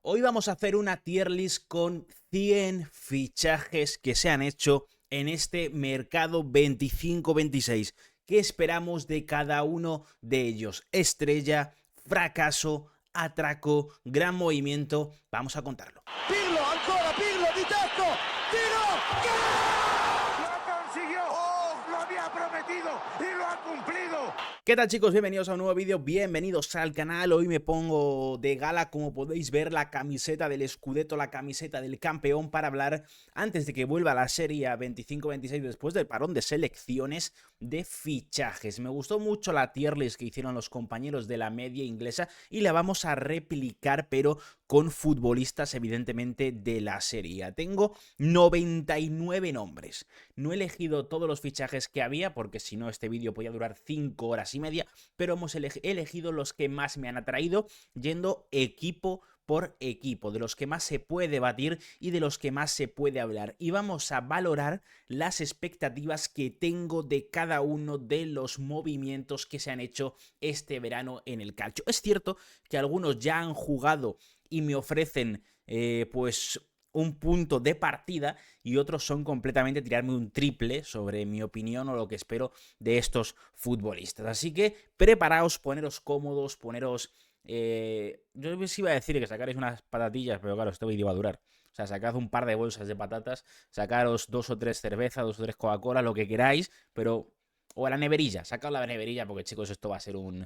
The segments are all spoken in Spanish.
Hoy vamos a hacer una tier list con 100 fichajes que se han hecho en este mercado 25-26. ¿Qué esperamos de cada uno de ellos? Estrella, fracaso, atraco, gran movimiento. Vamos a contarlo. Pirlo, ancora Pirlo di tacco, tiro, ¡gol! ¡Lo consiguió! ¡Oh! Lo había prometido y lo ha cumplido. ¿Qué tal, chicos? Bienvenidos a un nuevo vídeo, bienvenidos al canal. Hoy me pongo de gala, como podéis ver, la camiseta del Scudetto, la camiseta del campeón, para hablar, antes de que vuelva la serie a 25-26, después del parón de selecciones, de fichajes. Me gustó mucho la tier list que hicieron los compañeros de la media inglesa y la vamos a replicar, pero con futbolistas, evidentemente, de la serie. Tengo 99 nombres. No he elegido todos los fichajes que había, porque si no este vídeo podía durar 5 horas y media, pero hemos elegido los que más me han atraído, yendo equipo por equipo, de los que más se puede debatir y de los que más se puede hablar. Y vamos a valorar las expectativas que tengo de cada uno de los movimientos que se han hecho este verano en el calcio. Es cierto que algunos ya han jugado y me ofrecen pues un punto de partida, y otros son completamente tirarme un triple sobre mi opinión o lo que espero de estos futbolistas. Así que preparaos, poneros cómodos, poneros... yo os iba a decir que sacaréis unas patatillas, pero claro, este vídeo va a durar. O sea, sacad un par de bolsas de patatas, sacaros 2 o 3 cervezas, 2 o 3 Coca-Cola, lo que queráis, pero... O a la neverilla, sacad la neverilla, porque chicos, esto va a ser un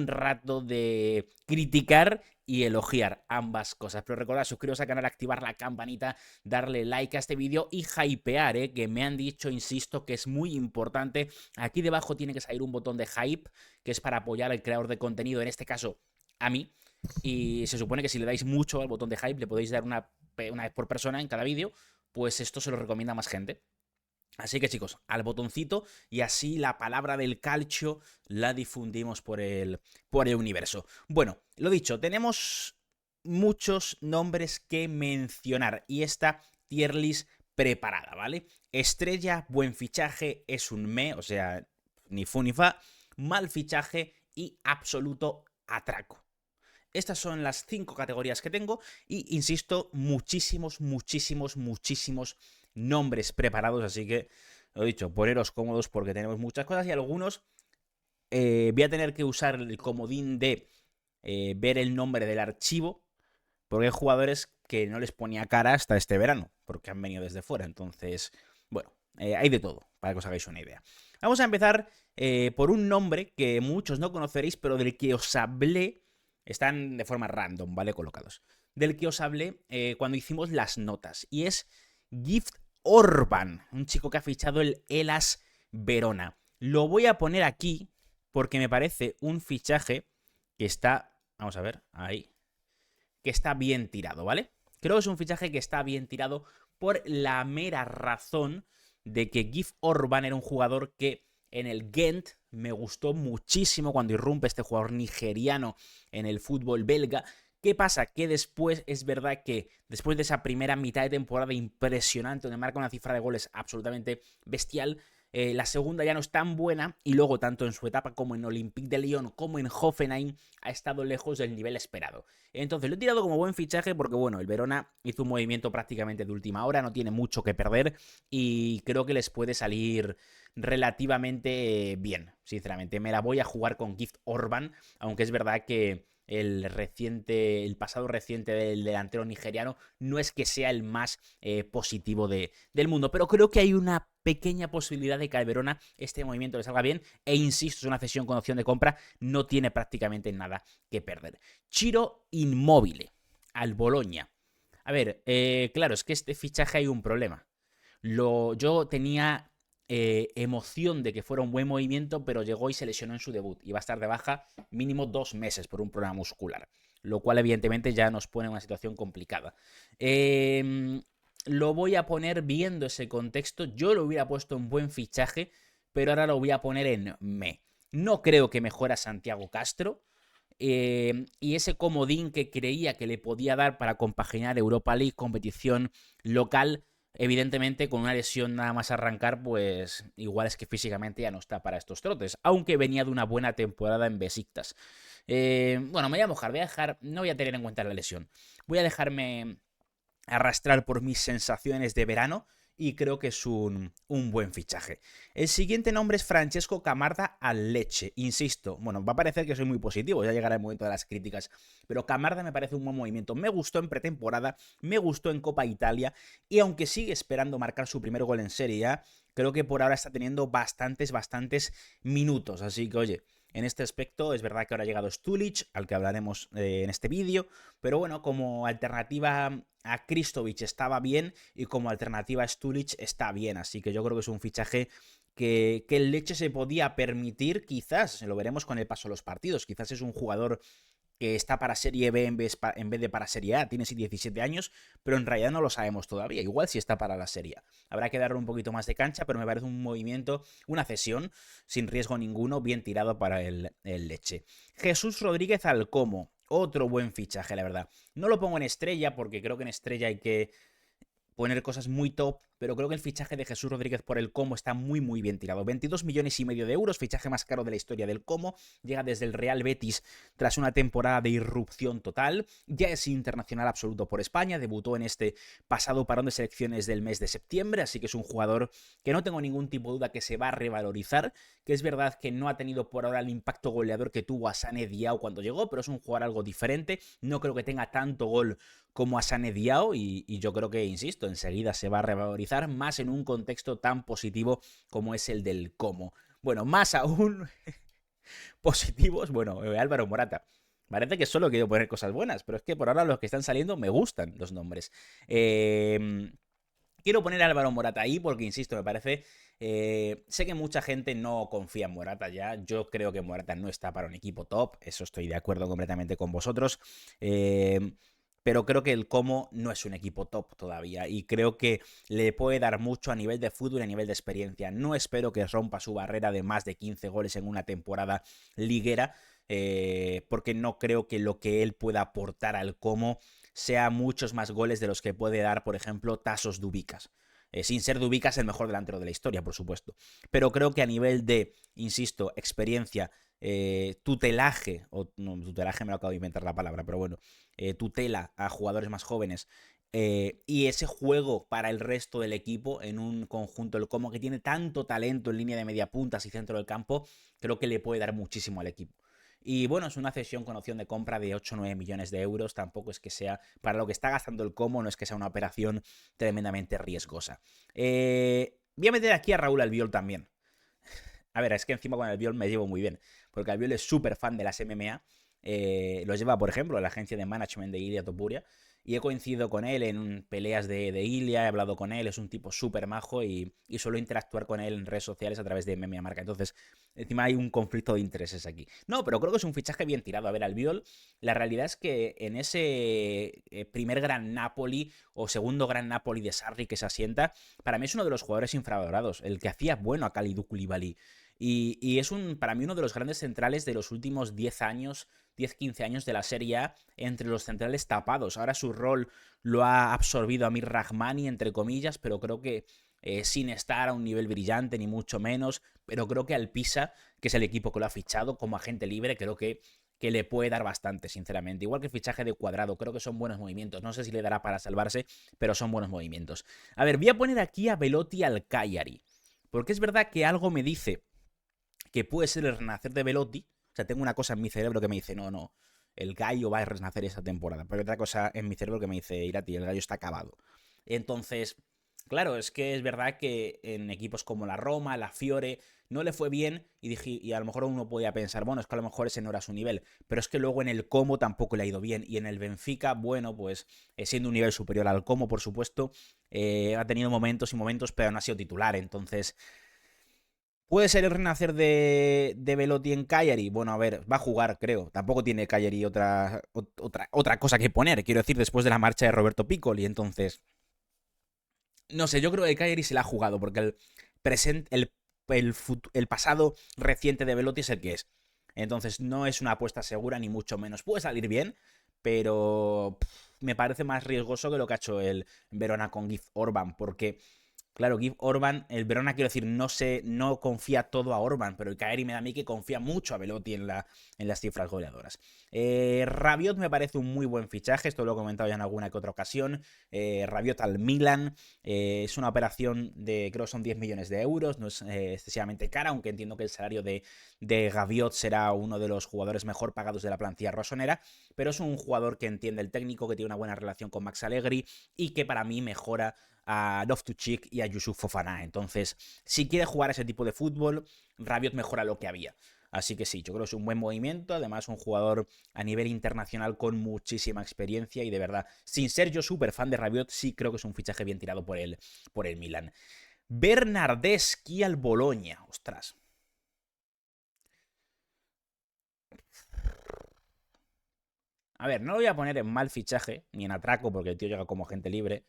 rato de criticar y elogiar ambas cosas. Pero recordad, suscribiros al canal, activar la campanita, darle like a este vídeo y hypear, que me han dicho, insisto, que es muy importante. Aquí debajo tiene que salir un botón de hype, que es para apoyar al creador de contenido, en este caso a mí. Y se supone que si le dais mucho al botón de hype, le podéis dar una vez por persona en cada vídeo, pues esto se lo recomienda a más gente. Así que chicos, al botoncito, y así la palabra del calcio la difundimos por el universo. Bueno, lo dicho, tenemos muchos nombres que mencionar y esta tier list preparada, ¿vale? Estrella, buen fichaje, es un me, o sea, ni fu ni fa, mal fichaje y absoluto atraco. Estas son las 5 categorías que tengo y, insisto, muchísimos nombres preparados, así que, lo dicho, poneros cómodos porque tenemos muchas cosas y algunos voy a tener que usar el comodín de ver el nombre del archivo, porque hay jugadores que no les ponía cara hasta este verano, porque han venido desde fuera. Entonces, bueno, hay de todo, para que os hagáis una idea. Vamos a empezar por un nombre que muchos no conoceréis, pero del que os hablé. Están de forma random, ¿vale? Colocados. Del que os hablé cuando hicimos las notas. Y es Gift Orban, un chico que ha fichado el Hellas Verona. Lo voy a poner aquí porque me parece un fichaje que está... Vamos a ver, ahí. Que está bien tirado, ¿vale? Creo que es un fichaje que está bien tirado por la mera razón de que Gift Orban era un jugador que en el Ghent me gustó muchísimo cuando irrumpe este jugador nigeriano en el fútbol belga. ¿Qué pasa? Que después es verdad que después de esa primera mitad de temporada impresionante, donde marca una cifra de goles absolutamente bestial, la segunda ya no es tan buena, y luego tanto en su etapa como en Olympique de Lyon como en Hoffenheim ha estado lejos del nivel esperado. Entonces lo he tirado como buen fichaje porque, bueno, el Verona hizo un movimiento prácticamente de última hora, no tiene mucho que perder y creo que les puede salir relativamente bien, sinceramente. Me la voy a jugar con Gift Orban, aunque es verdad que el pasado reciente del delantero nigeriano no es que sea el más positivo del mundo, pero creo que hay una pequeña posibilidad de que al Verona este movimiento le salga bien, e insisto, es una cesión con opción de compra, no tiene prácticamente nada que perder. Ciro Immobile al Bologna. A ver, claro, es que este fichaje hay un problema. Yo tenía emoción de que fuera un buen movimiento, pero llegó y se lesionó en su debut y va a estar de baja mínimo 2 meses por un problema muscular, lo cual evidentemente ya nos pone en una situación complicada. Lo voy a poner viendo ese contexto. Yo lo hubiera puesto en buen fichaje, pero ahora lo voy a poner en me. No creo que mejore a Santiago Castro. Y ese comodín que creía que le podía dar para compaginar Europa League, competición local, Evidentemente, con una lesión nada más arrancar, pues igual es que físicamente ya no está para estos trotes, aunque venía de una buena temporada en Besiktas. Bueno, me voy a mojar, no voy a tener en cuenta la lesión. Voy a dejarme arrastrar por mis sensaciones de verano y creo que es un buen fichaje. El siguiente nombre es Francesco Camarda al Lecce. Insisto, bueno, va a parecer que soy muy positivo, ya llegará el momento de las críticas, pero Camarda me parece un buen movimiento. Me gustó en pretemporada, me gustó en Copa Italia y aunque sigue esperando marcar su primer gol en Serie A, creo que por ahora está teniendo bastantes minutos. Así que, oye, en este aspecto es verdad que ahora ha llegado Stulic, al que hablaremos en este vídeo, pero bueno, como alternativa a Kristovic estaba bien y como alternativa a Stulic está bien, así que yo creo que es un fichaje que el Lecce se podía permitir, quizás, lo veremos con el paso de los partidos, quizás es un jugador que está para Serie B en vez de para Serie A, tiene 17 años, pero en realidad no lo sabemos todavía, igual si está para la Serie A. Habrá que darle un poquito más de cancha, pero me parece un movimiento, una cesión, sin riesgo ninguno, bien tirado para el Lecce. Jesús Rodríguez al Como, otro buen fichaje, la verdad. No lo pongo en estrella, porque creo que en estrella hay que poner cosas muy top, pero creo que el fichaje de Jesús Rodríguez por el Como está muy bien tirado. 22,5 millones de euros, fichaje más caro de la historia del Como, llega desde el Real Betis tras una temporada de irrupción total, ya es internacional absoluto por España, debutó en este pasado parón de selecciones del mes de septiembre, así que es un jugador que no tengo ningún tipo de duda que se va a revalorizar, que es verdad que no ha tenido por ahora el impacto goleador que tuvo Assane Diao cuando llegó, pero es un jugador algo diferente, no creo que tenga tanto gol como Assane Diao y yo creo que, insisto, enseguida se va a revalorizar más en un contexto tan positivo como es el del Como. Bueno, más aún positivos, bueno, Álvaro Morata. Parece que solo quiero poner cosas buenas, pero es que por ahora los que están saliendo me gustan los nombres. Quiero poner a Álvaro Morata ahí porque, insisto, me parece... sé que mucha gente no confía en Morata ya. Yo creo que Morata no está para un equipo top. Eso estoy de acuerdo completamente con vosotros. Pero creo que el Como no es un equipo top todavía y creo que le puede dar mucho a nivel de fútbol y a nivel de experiencia. No espero que rompa su barrera de más de 15 goles en una temporada liguera, porque no creo que lo que él pueda aportar al Como sea muchos más goles de los que puede dar, por ejemplo, Tasos Dubicas. Sin ser Dubicas el mejor delantero de la historia, por supuesto. Pero creo que a nivel de, insisto, experiencia, tutelaje, o no, tutelaje me lo acabo de inventar la palabra, pero bueno, tutela a jugadores más jóvenes y ese juego para el resto del equipo en un conjunto, el Como que tiene tanto talento en línea de media puntas y centro del campo, creo que le puede dar muchísimo al equipo. Y bueno, es una cesión con opción de compra de 8 o 9 millones de euros. Tampoco es que sea, para lo que está gastando el Como, no es que sea una operación tremendamente riesgosa. Voy a meter aquí a Raúl Albiol también. A ver, es que encima con Albiol me llevo muy bien, porque Albiol es súper fan de las MMA. Lo lleva, por ejemplo, a la agencia de management de Ilia Topuria. Y he coincidido con él en peleas de Ilia, he hablado con él, es un tipo súper majo y suelo interactuar con él en redes sociales a través de MMA Marca. Entonces, encima hay un conflicto de intereses aquí. No, pero creo que es un fichaje bien tirado. A ver, Albiol, la realidad es que en ese primer gran Napoli o segundo gran Napoli de Sarri que se asienta, para mí es uno de los jugadores infravalorados, el que hacía bueno a Kalidou Koulibaly. Y es para mí uno de los grandes centrales de los últimos 10 años, 10-15 años de la Serie A entre los centrales tapados. Ahora su rol lo ha absorbido Amir Rahmani, entre comillas, pero creo que sin estar a un nivel brillante, ni mucho menos. Pero creo que al Pisa, que es el equipo que lo ha fichado como agente libre, creo que le puede dar bastante, sinceramente. Igual que el fichaje de Cuadrado, creo que son buenos movimientos. No sé si le dará para salvarse, pero son buenos movimientos. A ver, voy a poner aquí a Belotti al Cagliari, porque es verdad que algo me dice que puede ser el renacer de Belotti. O sea, tengo una cosa en mi cerebro que me dice, no, el gallo va a renacer esta temporada. Pero hay otra cosa en mi cerebro que me dice, Irati, el gallo está acabado. Entonces, claro, es que es verdad que en equipos como la Roma, la Fiore, no le fue bien y a lo mejor uno podía pensar, bueno, es que a lo mejor ese no era su nivel, pero es que luego en el Como tampoco le ha ido bien y en el Benfica, bueno, pues siendo un nivel superior al Como, por supuesto, ha tenido momentos y momentos, pero no ha sido titular, entonces... ¿Puede ser el renacer de Belotti en Cagliari? Bueno, a ver, va a jugar, creo. Tampoco tiene Cagliari otra cosa que poner, quiero decir, después de la marcha de Roberto Piccoli. Entonces, no sé, yo creo que Cagliari se la ha jugado, porque el pasado reciente de Belotti es el que es. Entonces, no es una apuesta segura, ni mucho menos. Puede salir bien, pero me parece más riesgoso que lo que ha hecho el Verona con Gif Orban, porque claro, Gif Orban, el Verona, quiero decir, no confía todo a Orban, pero el Caeri me da a mí que confía mucho a Belotti en las cifras goleadoras. Rabiot me parece un muy buen fichaje, esto lo he comentado ya en alguna que otra ocasión. Rabiot al Milan, es una operación de, creo que son 10 millones de euros, no es excesivamente cara, aunque entiendo que el salario de Rabiot será uno de los jugadores mejor pagados de la plantilla rosonera, pero es un jugador que entiende el técnico, que tiene una buena relación con Max Allegri y que para mí mejora a Loftus-Cheek y a Youssouf Fofana. Entonces, si quiere jugar ese tipo de fútbol, Rabiot mejora lo que había. Así que sí, yo creo que es un buen movimiento. Además, un jugador a nivel internacional con muchísima experiencia. Y de verdad, sin ser yo súper fan de Rabiot, sí creo que es un fichaje bien tirado por el Milan. Bernardeschi al Bologna. Ostras. A ver, no lo voy a poner en mal fichaje, ni en atraco, porque el tío llega como agente libre.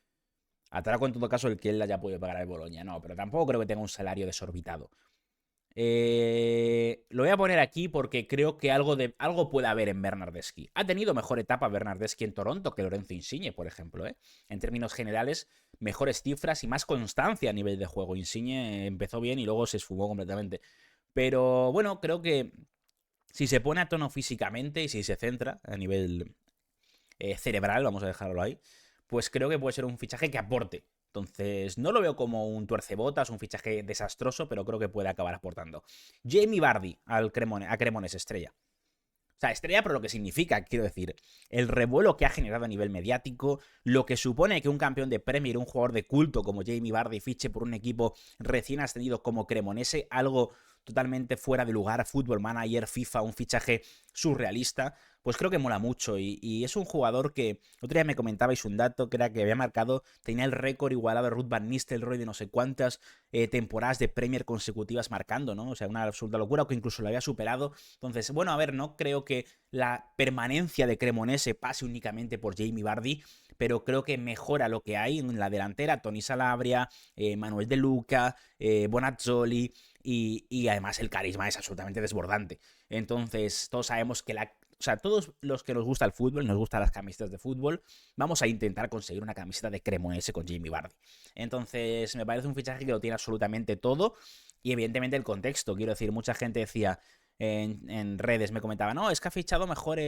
Atraco en todo caso el que él haya podido pagar al Bologna, no, pero tampoco creo que tenga un salario desorbitado. Lo voy a poner aquí porque creo que algo puede haber en Bernardeschi. Ha tenido mejor etapa Bernardeschi en Toronto que Lorenzo Insigne, por ejemplo. En términos generales, mejores cifras y más constancia a nivel de juego. Insigne empezó bien y luego se esfumó completamente. Pero bueno, creo que si se pone a tono físicamente y si se centra a nivel cerebral, vamos a dejarlo ahí, pues creo que puede ser un fichaje que aporte. Entonces, no lo veo como un tuercebotas, un fichaje desastroso, pero creo que puede acabar aportando. Jamie Vardy a Cremonese, estrella. O sea, estrella por lo que significa, quiero decir, el revuelo que ha generado a nivel mediático, lo que supone que un campeón de Premier, un jugador de culto como Jamie Vardy fiche por un equipo recién ascendido como Cremonese, algo totalmente fuera de lugar, Football Manager, FIFA, un fichaje surrealista, pues creo que mola mucho y es un jugador que, otro día me comentabais un dato que era que había marcado, tenía el récord igualado a Ruud van Nistelrooy de no sé cuántas temporadas de Premier consecutivas marcando, ¿no? O sea, una absoluta locura, o que incluso lo había superado. Entonces, bueno, a ver, no creo que la permanencia de Cremonese pase únicamente por Jamie Vardy, pero creo que mejora lo que hay en la delantera, Tony Sanabria, Manuel De Luca, Bonazzoli, y además el carisma es absolutamente desbordante. Entonces, todos sabemos que o sea, todos los que nos gusta el fútbol, nos gustan las camisetas de fútbol, vamos a intentar conseguir una camiseta de Cremonese con Jamie Vardy. Entonces, me parece un fichaje que lo tiene absolutamente todo y evidentemente el contexto. Quiero decir, mucha gente decía en redes, me comentaba, no, es que ha fichado mejor,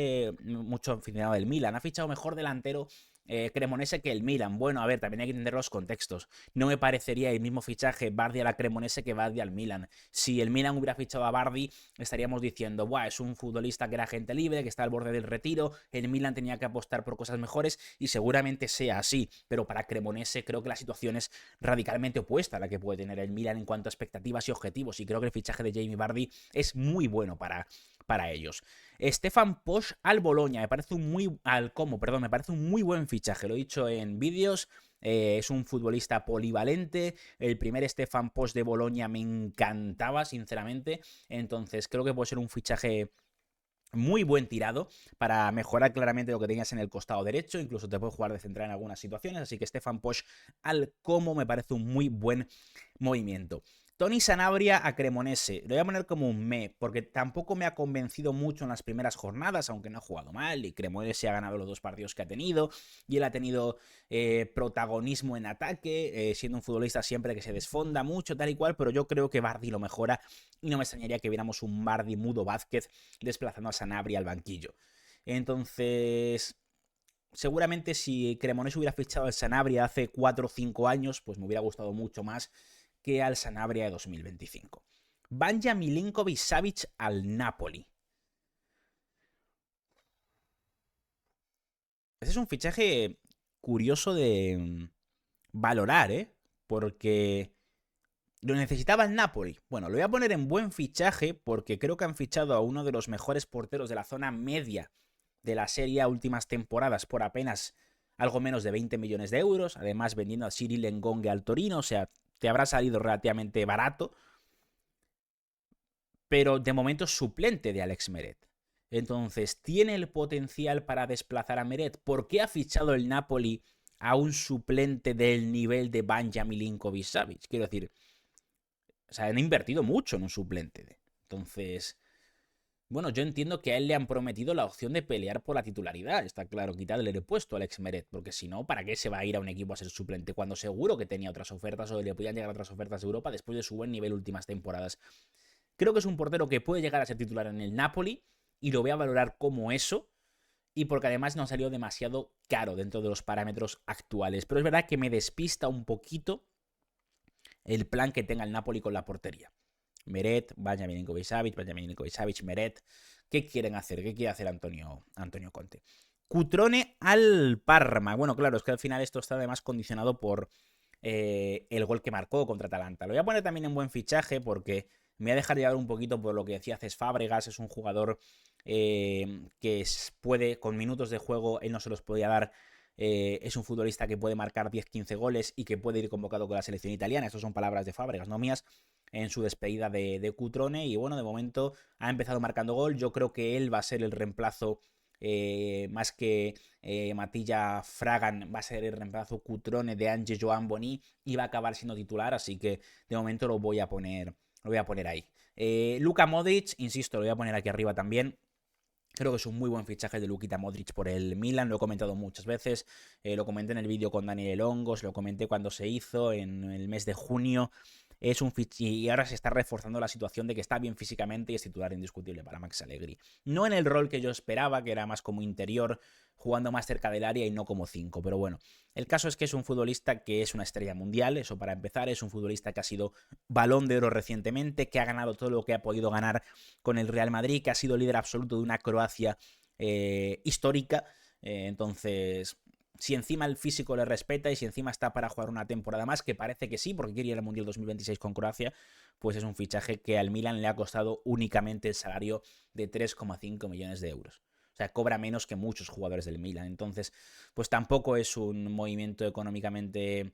mucho aficionado del Milan, ha fichado mejor delantero Cremonese que el Milan. Bueno, a ver, también hay que entender los contextos. No me parecería el mismo fichaje Vardy a la Cremonese que Vardy al Milan. Si el Milan hubiera fichado a Vardy, estaríamos diciendo, buah, es un futbolista que era agente libre, que está al borde del retiro, el Milan tenía que apostar por cosas mejores y seguramente sea así, pero para Cremonese creo que la situación es radicalmente opuesta a la que puede tener el Milan en cuanto a expectativas y objetivos, y creo que el fichaje de Jamie Vardy es muy bueno para ellos. Stefan Posch al Bologna, me parece me parece un muy buen fichaje, lo he dicho en vídeos, es un futbolista polivalente, el primer Stefan Posch de Bologna me encantaba, sinceramente, entonces creo que puede ser un fichaje muy buen tirado para mejorar claramente lo que tenías en el costado derecho, incluso te puede jugar de central en algunas situaciones, así que Stefan Posch al Como me parece un muy buen movimiento. Tony Sanabria a Cremonese, lo voy a poner como un me, porque tampoco me ha convencido mucho en las primeras jornadas, aunque no ha jugado mal, y Cremonese ha ganado los 2 partidos que ha tenido, y él ha tenido protagonismo en ataque, siendo un futbolista siempre que se desfonda mucho, tal y cual, pero yo creo que Vardy lo mejora, y no me extrañaría que viéramos un Vardy Mudo Vázquez desplazando a Sanabria al banquillo. Entonces, seguramente si Cremonese hubiera fichado al Sanabria hace 4 o 5 años, pues me hubiera gustado mucho más que al Sanabria de 2025. Banja Milinkovic-Savic al Napoli. Ese es un fichaje curioso de valorar, porque lo necesitaba el Napoli. Bueno, lo voy a poner en buen fichaje porque creo que han fichado a uno de los mejores porteros de la zona media de la Serie A últimas temporadas por apenas algo menos de 20 millones de euros, además vendiendo a Cyril Ngonge al Torino, o sea, te habrá salido relativamente barato, pero de momento es suplente de Alex Meret. Entonces, ¿tiene el potencial para desplazar a Meret? ¿Por qué ha fichado el Napoli a un suplente del nivel de Banja Milinkovic-Savic? Quiero decir, o sea, han invertido mucho en un suplente. Entonces, Bueno, yo entiendo que a él le han prometido la opción de pelear por la titularidad. Está claro, quitarle el puesto a Alex Meret, porque si no, ¿para qué se va a ir a un equipo a ser suplente? Cuando seguro que tenía otras ofertas o le podían llegar otras ofertas de Europa después de su buen nivel últimas temporadas. Creo que es un portero que puede llegar a ser titular en el Napoli y lo voy a valorar como eso. Y porque además no ha salido demasiado caro dentro de los parámetros actuales. Pero es verdad que me despista un poquito el plan que tenga el Napoli con la portería. Meret, Vanja Milinkovic-Savic, Meret. ¿Qué quieren hacer? ¿Qué quiere hacer Antonio Conte? Cutrone al Parma. Bueno, claro, es que al final esto está además condicionado por el gol que marcó contra Atalanta. Lo voy a poner también en buen fichaje porque me voy a dejar llevar un poquito por lo que decía Cés Fábregas. Es un jugador que puede, con minutos de juego, él no se los podía dar. Es un futbolista que puede marcar 10-15 goles y que puede ir convocado con la selección italiana. Estas son palabras de Fábregas, no mías, en su despedida de Cutrone. Y bueno, de momento ha empezado marcando gol. Yo creo que él va a ser el reemplazo. Más que Matilla Fragan, va a ser el reemplazo Cutrone de Ange Joan Boni y va a acabar siendo titular, así que de momento lo voy a poner ahí. Luka Modric, insisto, lo voy a poner aquí arriba también. Creo que es un muy buen fichaje de Lukita Modric por el Milan, lo he comentado muchas veces, lo comenté en el vídeo con Daniel Hongos, lo comenté cuando se hizo en el mes de junio. Es un y ahora se está reforzando la situación de que está bien físicamente y es titular indiscutible para Max Allegri. No en el rol que yo esperaba, que era más como interior, jugando más cerca del área y no como 5, pero bueno, el caso es que es un futbolista que es una estrella mundial, eso para empezar, es un futbolista que ha sido Balón de Oro recientemente, que ha ganado todo lo que ha podido ganar con el Real Madrid, que ha sido líder absoluto de una Croacia histórica, entonces si encima el físico le respeta y si encima está para jugar una temporada más, que parece que sí, porque quiere ir al Mundial 2026 con Croacia, pues es un fichaje que al Milan le ha costado únicamente el salario de 3,5 millones de euros. O sea, cobra menos que muchos jugadores del Milan. Entonces, pues tampoco es un movimiento económicamente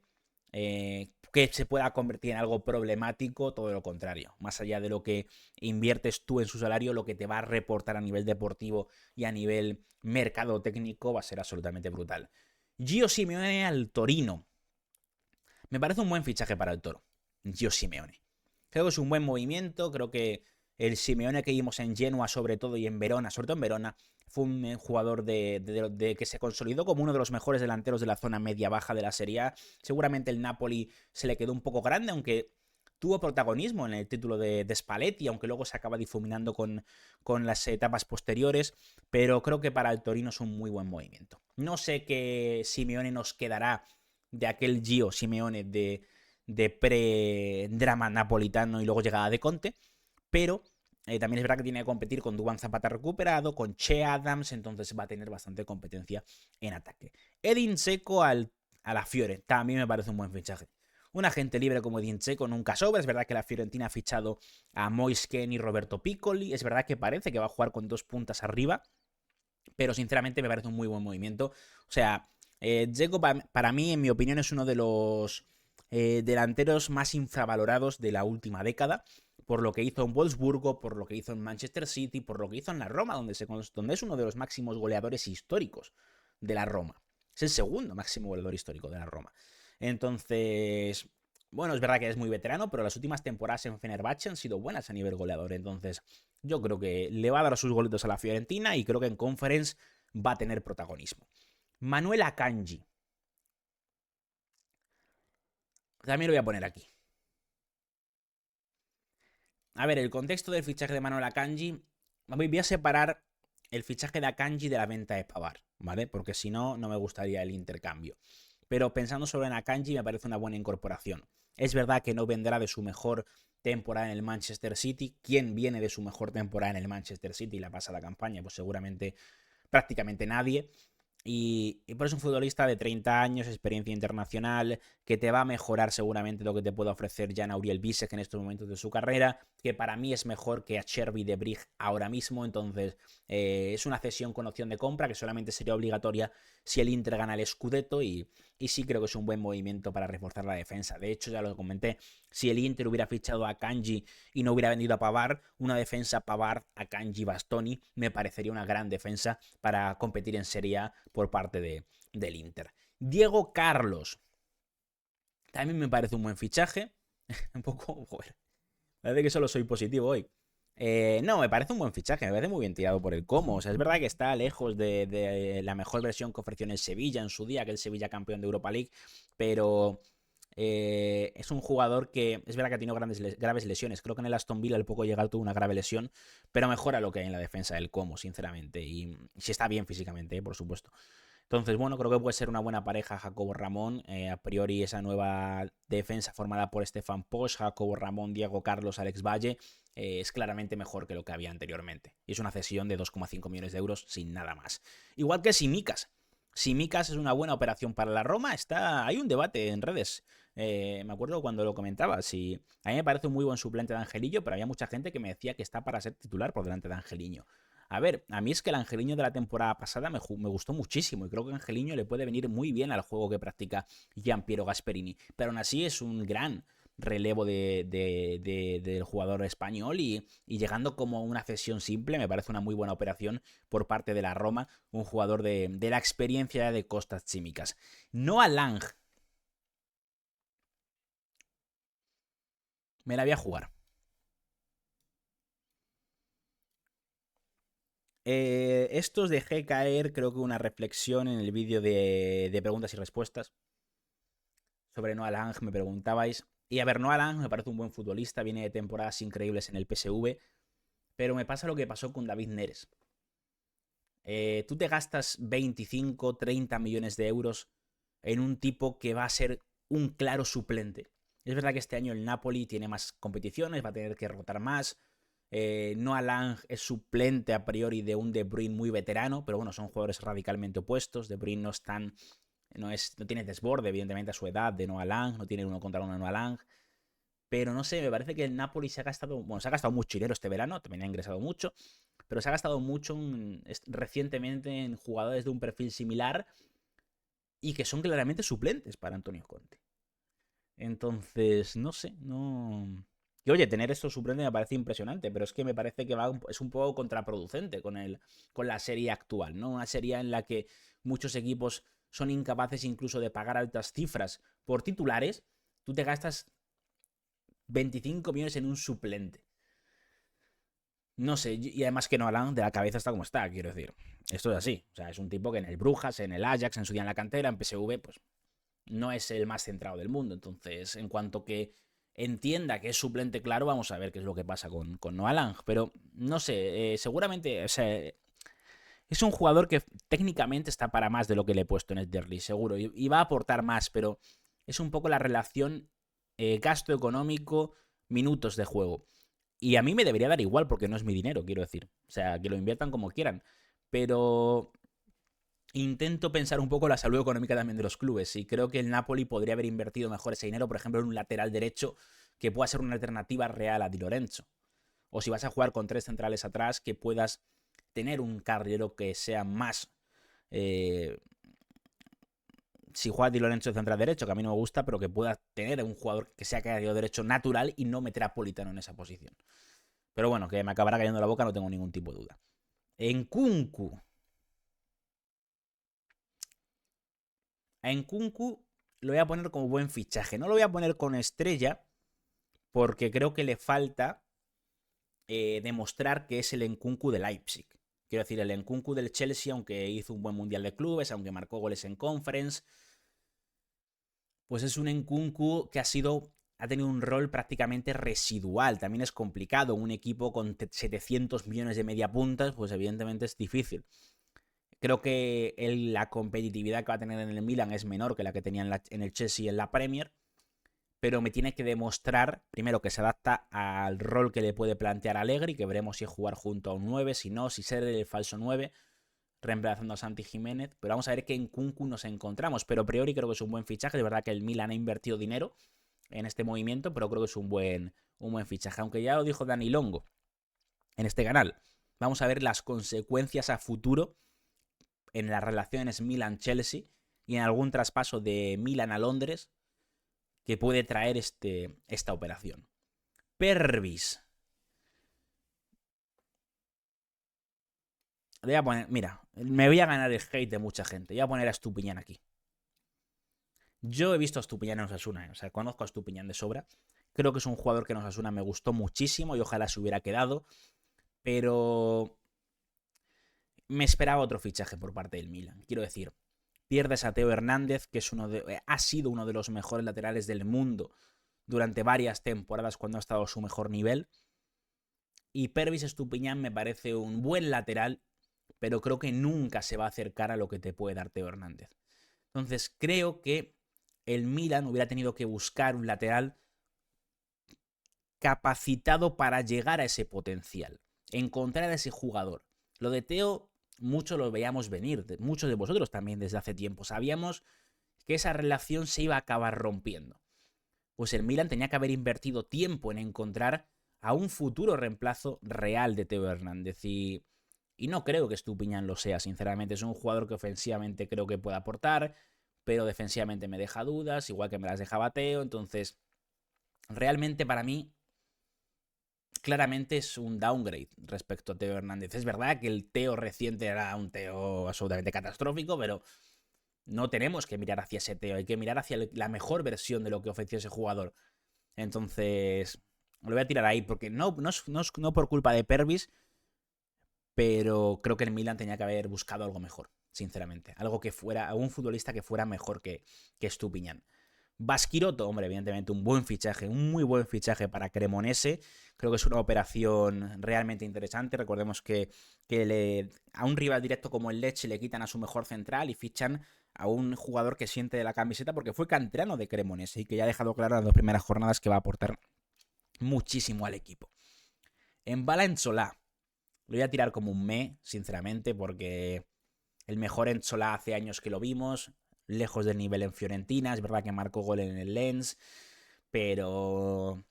que se pueda convertir en algo problemático, todo lo contrario. Más allá de lo que inviertes tú en su salario, lo que te va a reportar a nivel deportivo y a nivel mercado técnico va a ser absolutamente brutal. Gio Simeone al Torino. Me parece un buen fichaje para el Toro. Gio Simeone. Creo que es un buen movimiento, creo que el Simeone que vimos en Genoa sobre todo y en Verona, sobre todo en Verona, fue un jugador de que se consolidó como uno de los mejores delanteros de la zona media-baja de la Serie A. Seguramente el Napoli se le quedó un poco grande, aunque tuvo protagonismo en el título de Spalletti, aunque luego se acaba difuminando con las etapas posteriores, pero creo que para el Torino es un muy buen movimiento. No sé qué Simeone nos quedará de aquel Gio Simeone de pre-drama napolitano y luego llegada de Conte, pero también es verdad que tiene que competir con Duván Zapata recuperado, con Che Adams, entonces va a tener bastante competencia en ataque. Edin Dzeko a la Fiore, también me parece un buen fichaje. Un agente libre como Edin Dzeko nunca sobra, es verdad que la Fiorentina ha fichado a Moise Kean y Roberto Piccoli, es verdad que parece que va a jugar con 2 puntas arriba, pero sinceramente me parece un muy buen movimiento. O sea, Dzeko para mí, en mi opinión, es uno de los delanteros más infravalorados de la última década, por lo que hizo en Wolfsburgo, por lo que hizo en Manchester City, por lo que hizo en la Roma, donde es uno de los máximos goleadores históricos de la Roma. Es el segundo máximo goleador histórico de la Roma. Entonces, bueno, es verdad que es muy veterano, pero las últimas temporadas en Fenerbahce han sido buenas a nivel goleador. Entonces, yo creo que le va a dar sus golitos a la Fiorentina y creo que en Conference va a tener protagonismo. Manuel Akanji. También lo voy a poner aquí. A ver, el contexto del fichaje de Manuel Akanji. Voy a separar el fichaje de Akanji de la venta de Pavard, ¿vale? Porque si no, no me gustaría el intercambio. Pero pensando solo en Akanji, me parece una buena incorporación. Es verdad que no vendrá de su mejor temporada en el Manchester City. ¿Quién viene de su mejor temporada en el Manchester City la pasada campaña? Pues seguramente prácticamente nadie. Y por eso un futbolista de 30 años, experiencia internacional, que te va a mejorar seguramente lo que te pueda ofrecer Jan Auriel Bisek en estos momentos de su carrera, que para mí es mejor que a Cherby de Brig ahora mismo. Entonces es una cesión con opción de compra que solamente sería obligatoria si el Inter gana el Scudetto y sí creo que es un buen movimiento para reforzar la defensa. De hecho, ya lo comenté, si el Inter hubiera fichado a Kanji y no hubiera vendido a Pavard, una defensa Pavard, Akanji, Bastoni me parecería una gran defensa para competir en Serie A por parte del Inter. Diego Carlos. También me parece un buen fichaje. Un poco, joder. Parece que solo soy positivo hoy. No, me parece un buen fichaje, me parece muy bien tirado por el Como. O sea, es verdad que está lejos de la mejor versión que ofreció en el Sevilla en su día, que el Sevilla campeón de Europa League, pero es un jugador que es verdad que ha tenido graves lesiones. Creo que en el Aston Villa al poco llegar tuvo una grave lesión, pero mejora lo que hay en la defensa del Como, sinceramente. Y si está bien físicamente, por supuesto. Entonces, bueno, creo que puede ser una buena pareja Jacobo Ramón. A priori, esa nueva defensa formada por Stefan Posch, Jacobo Ramón, Diego Carlos, Alex Valle, es claramente mejor que lo que había anteriormente. Y es una cesión de 2,5 millones de euros sin nada más. Igual que Simicas. Simicas es una buena operación para la Roma. Hay un debate en redes. Me acuerdo cuando lo comentaba. Si, a mí me parece un muy buen suplente de Angelillo, pero había mucha gente que me decía que está para ser titular por delante de Angelillo. A ver, a mí es que el Angelino de la temporada pasada me gustó muchísimo y creo que Angelino le puede venir muy bien al juego que practica Gianpiero Gasperini. Pero aún así es un gran relevo del jugador español y llegando como una cesión simple me parece una muy buena operación por parte de la Roma, un jugador de la experiencia de Costas Tsimikas. Noah Lang. Me la voy a jugar. Esto os dejé caer, creo que una reflexión en el vídeo de preguntas y respuestas. Sobre Noah Lang me preguntabais. Y a ver, Noah Lang me parece un buen futbolista, viene de temporadas increíbles en el PSV, pero me pasa lo que pasó con David Neres. Tú te gastas 25, 30 millones de euros en un tipo que va a ser un claro suplente. Es verdad que este año el Napoli tiene más competiciones, va a tener que rotar más. Noah Lang es suplente a priori de un De Bruyne muy veterano, pero bueno, son jugadores radicalmente opuestos. De Bruyne no tiene desborde, evidentemente, a su edad de Noah Lang, no tiene uno contra uno de Noah Lang. Pero no sé, me parece que el Napoli se ha gastado mucho dinero este verano, también ha ingresado mucho, pero se ha gastado mucho recientemente en jugadores de un perfil similar y que son claramente suplentes para Antonio Conte. Entonces, no sé, no. Y oye, tener estos suplentes me parece impresionante, pero es que me parece que es un poco contraproducente con la serie actual, ¿no? Una serie en la que muchos equipos son incapaces incluso de pagar altas cifras por titulares. Tú te gastas 25 millones en un suplente. No sé, y además que Noah de la cabeza está como está, quiero decir. Esto es así. O sea, es un tipo que en el Brujas, en el Ajax, en su día en la cantera, en PSV, pues no es el más centrado del mundo. Entonces, en cuanto que entienda que es suplente, claro, vamos a ver qué es lo que pasa con Noah Lang. Pero no sé, seguramente, o sea, es un jugador que técnicamente está para más de lo que le he puesto en el Derby, seguro. Y va a aportar más, pero es un poco la relación gasto económico, minutos de juego. Y a mí me debería dar igual porque no es mi dinero, quiero decir. O sea, que lo inviertan como quieran. Pero intento pensar un poco la salud económica también de los clubes. Y creo que el Napoli podría haber invertido mejor ese dinero, por ejemplo, en un lateral derecho que pueda ser una alternativa real a Di Lorenzo. O si vas a jugar con tres centrales atrás, que puedas tener un carrilero que sea más. Eh, si juega Di Lorenzo de central derecho, que a mí no me gusta, pero que pueda tener un jugador que sea carrilero derecho natural y no meter a Politano en esa posición. Pero bueno, que me acabará cayendo la boca, no tengo ningún tipo de duda. Nkunku. A Nkunku lo voy a poner como buen fichaje. No lo voy a poner con estrella, porque creo que le falta demostrar que es el Nkunku de Leipzig. Quiero decir, el Nkunku del Chelsea, aunque hizo un buen mundial de clubes, aunque marcó goles en Conference, pues es un Nkunku que ha tenido un rol prácticamente residual. También es complicado. Un equipo con 700 millones de media puntas, pues evidentemente es difícil. Creo que la competitividad que va a tener en el Milan es menor que la que tenía en el Chelsea y en la Premier. Pero me tiene que demostrar, primero, que se adapta al rol que le puede plantear Allegri, que veremos si es jugar junto a un 9, si no, si ser el falso 9, reemplazando a Santi Jiménez. Pero vamos a ver qué en Nkunku nos encontramos. Pero a priori creo que es un buen fichaje. De verdad que el Milan ha invertido dinero en este movimiento, pero creo que es un buen fichaje. Aunque ya lo dijo Dani Longo en este canal. Vamos a ver las consecuencias a futuro en las relaciones Milan-Chelsea y en algún traspaso de Milan a Londres que puede traer esta operación. Pervis. Le voy a poner, mira, me voy a ganar el hate de mucha gente. Voy a poner a Estupiñán aquí. Yo he visto a Estupiñán en Osasuna, o sea, conozco a Estupiñán de sobra. Creo que es un jugador que en Osasuna me gustó muchísimo y ojalá se hubiera quedado, pero me esperaba otro fichaje por parte del Milan. Quiero decir, pierdes a Teo Hernández, que es ha sido uno de los mejores laterales del mundo durante varias temporadas cuando ha estado a su mejor nivel. Y Pervis Estupiñán me parece un buen lateral, pero creo que nunca se va a acercar a lo que te puede dar Teo Hernández. Entonces creo que el Milan hubiera tenido que buscar un lateral capacitado para llegar a ese potencial, encontrar a ese jugador. Lo de Teo, muchos lo veíamos venir, muchos de vosotros también desde hace tiempo. Sabíamos que esa relación se iba a acabar rompiendo. Pues el Milan tenía que haber invertido tiempo en encontrar a un futuro reemplazo real de Teo Hernández. Y no creo que Estupiñán lo sea, sinceramente. Es un jugador que ofensivamente creo que puede aportar, pero defensivamente me deja dudas, igual que me las dejaba Teo. Entonces, realmente para mí, claramente es un downgrade respecto a Teo Hernández. Es verdad que el Teo reciente era un Teo absolutamente catastrófico, pero no tenemos que mirar hacia ese Teo, hay que mirar hacia la mejor versión de lo que ofreció ese jugador. Entonces, lo voy a tirar ahí, porque no por culpa de Pervis, pero creo que el Milan tenía que haber buscado algo mejor, sinceramente. Algo que fuera, algún futbolista que fuera mejor que Estupiñán. Baskiroto, hombre, evidentemente un buen fichaje, un muy buen fichaje para Cremonese. Creo que es una operación realmente interesante. Recordemos que a un rival directo como el Lecce le quitan a su mejor central y fichan a un jugador que siente de la camiseta porque fue canterano de Cremonese y que ya ha dejado claro en las 2 primeras jornadas que va a aportar muchísimo al equipo. En Bala en Solá, lo voy a tirar como un me, sinceramente, porque el mejor en Solá hace años que lo vimos, lejos del nivel en Fiorentina, es verdad que marcó gol en el Lens, pero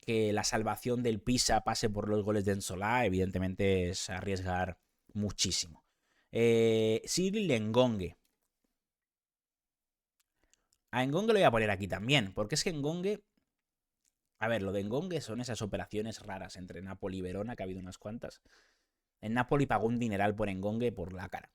que la salvación del Pisa pase por los goles de Ensolá, evidentemente es arriesgar muchísimo. Cyril Engongue. A Engongue lo voy a poner aquí también, porque es que Engongue... A ver, lo de Engongue son esas operaciones raras entre Napoli y Verona, que ha habido unas cuantas. En Napoli pagó un dineral por Engongue por la cara.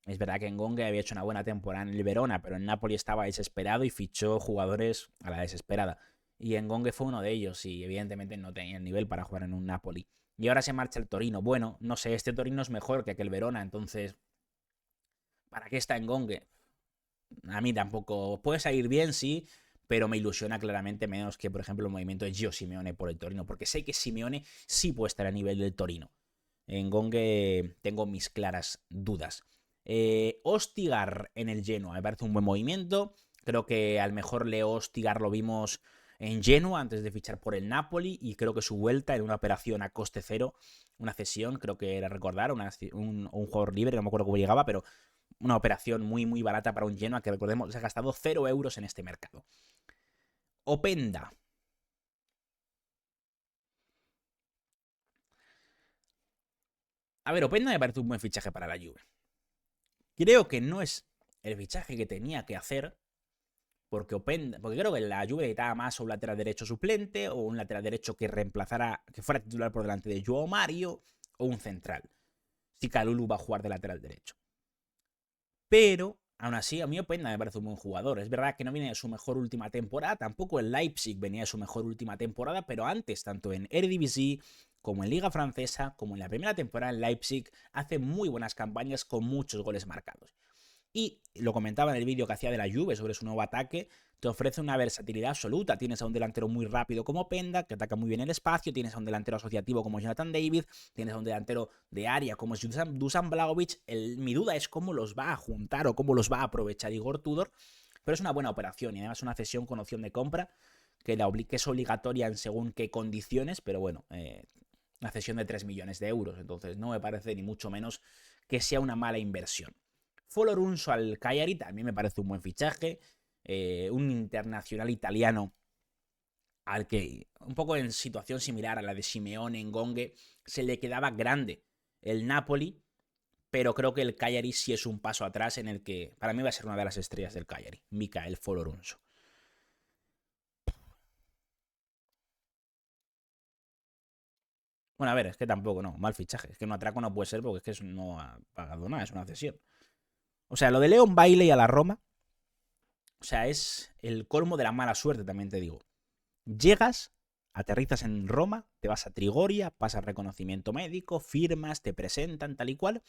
Es verdad que Engongue había hecho una buena temporada en el Verona, pero en Napoli estaba desesperado y fichó jugadores a la desesperada. Y Engongue fue uno de ellos y evidentemente no tenía el nivel para jugar en un Napoli. Y ahora se marcha el Torino. Bueno, no sé, este Torino es mejor que aquel Verona, entonces... ¿Para qué está Engongue? A mí tampoco. Puede salir bien, sí, pero me ilusiona claramente menos que, por ejemplo, el movimiento de Gio Simeone por el Torino, porque sé que Simeone sí puede estar a nivel del Torino. En Engongue tengo mis claras dudas. Ostigar en el Genoa, me parece un buen movimiento. Creo que al mejor Leo Ostigar lo vimos en Genoa antes de fichar por el Napoli y creo que su vuelta en una operación a coste cero, una cesión, creo que era recordar, un jugador libre, no me acuerdo cómo llegaba, pero una operación muy muy barata para un Genoa que recordemos se ha gastado 0 euros en este mercado. Openda. A ver, Openda me parece un buen fichaje para la Juve. Creo que no es el fichaje que tenía que hacer, porque creo que la Juve necesitaba más un lateral derecho suplente o un lateral derecho que reemplazara, que fuera titular por delante de Joao Mario o un central. Si Kalulu va a jugar de lateral derecho. Pero, aún así, a mí Openda me parece un buen jugador. Es verdad que no viene de su mejor última temporada, tampoco el Leipzig venía de su mejor última temporada, pero antes, tanto en Eredivisie como en Liga Francesa, como en la primera temporada en Leipzig, hace muy buenas campañas con muchos goles marcados. Y lo comentaba en el vídeo que hacía de la Juve sobre su nuevo ataque, te ofrece una versatilidad absoluta. Tienes a un delantero muy rápido como Penda, que ataca muy bien el espacio, tienes a un delantero asociativo como Jonathan David, tienes a un delantero de área como Dusan Blagovic. Mi duda es cómo los va a juntar o cómo los va a aprovechar Igor Tudor, pero es una buena operación y además una cesión con opción de compra que es obligatoria en según qué condiciones, pero bueno, una cesión de 3 millones de euros, entonces no me parece ni mucho menos que sea una mala inversión. Folorunso al Cagliari también me parece un buen fichaje. Un internacional italiano al que, un poco en situación similar a la de Simeone en Engongue, se le quedaba grande el Napoli, pero creo que el Cagliari sí es un paso atrás en el que para mí va a ser una de las estrellas del Cagliari, Mikael Folorunso. Bueno, a ver, es que tampoco, no, mal fichaje. Es que un atraco no puede ser porque es que no ha pagado nada, es una cesión. O sea, lo de Leon Bailey a la Roma, o sea, es el colmo de la mala suerte, también te digo. Llegas, aterrizas en Roma, te vas a Trigoria, pasas reconocimiento médico, firmas, te presentan, tal y cual,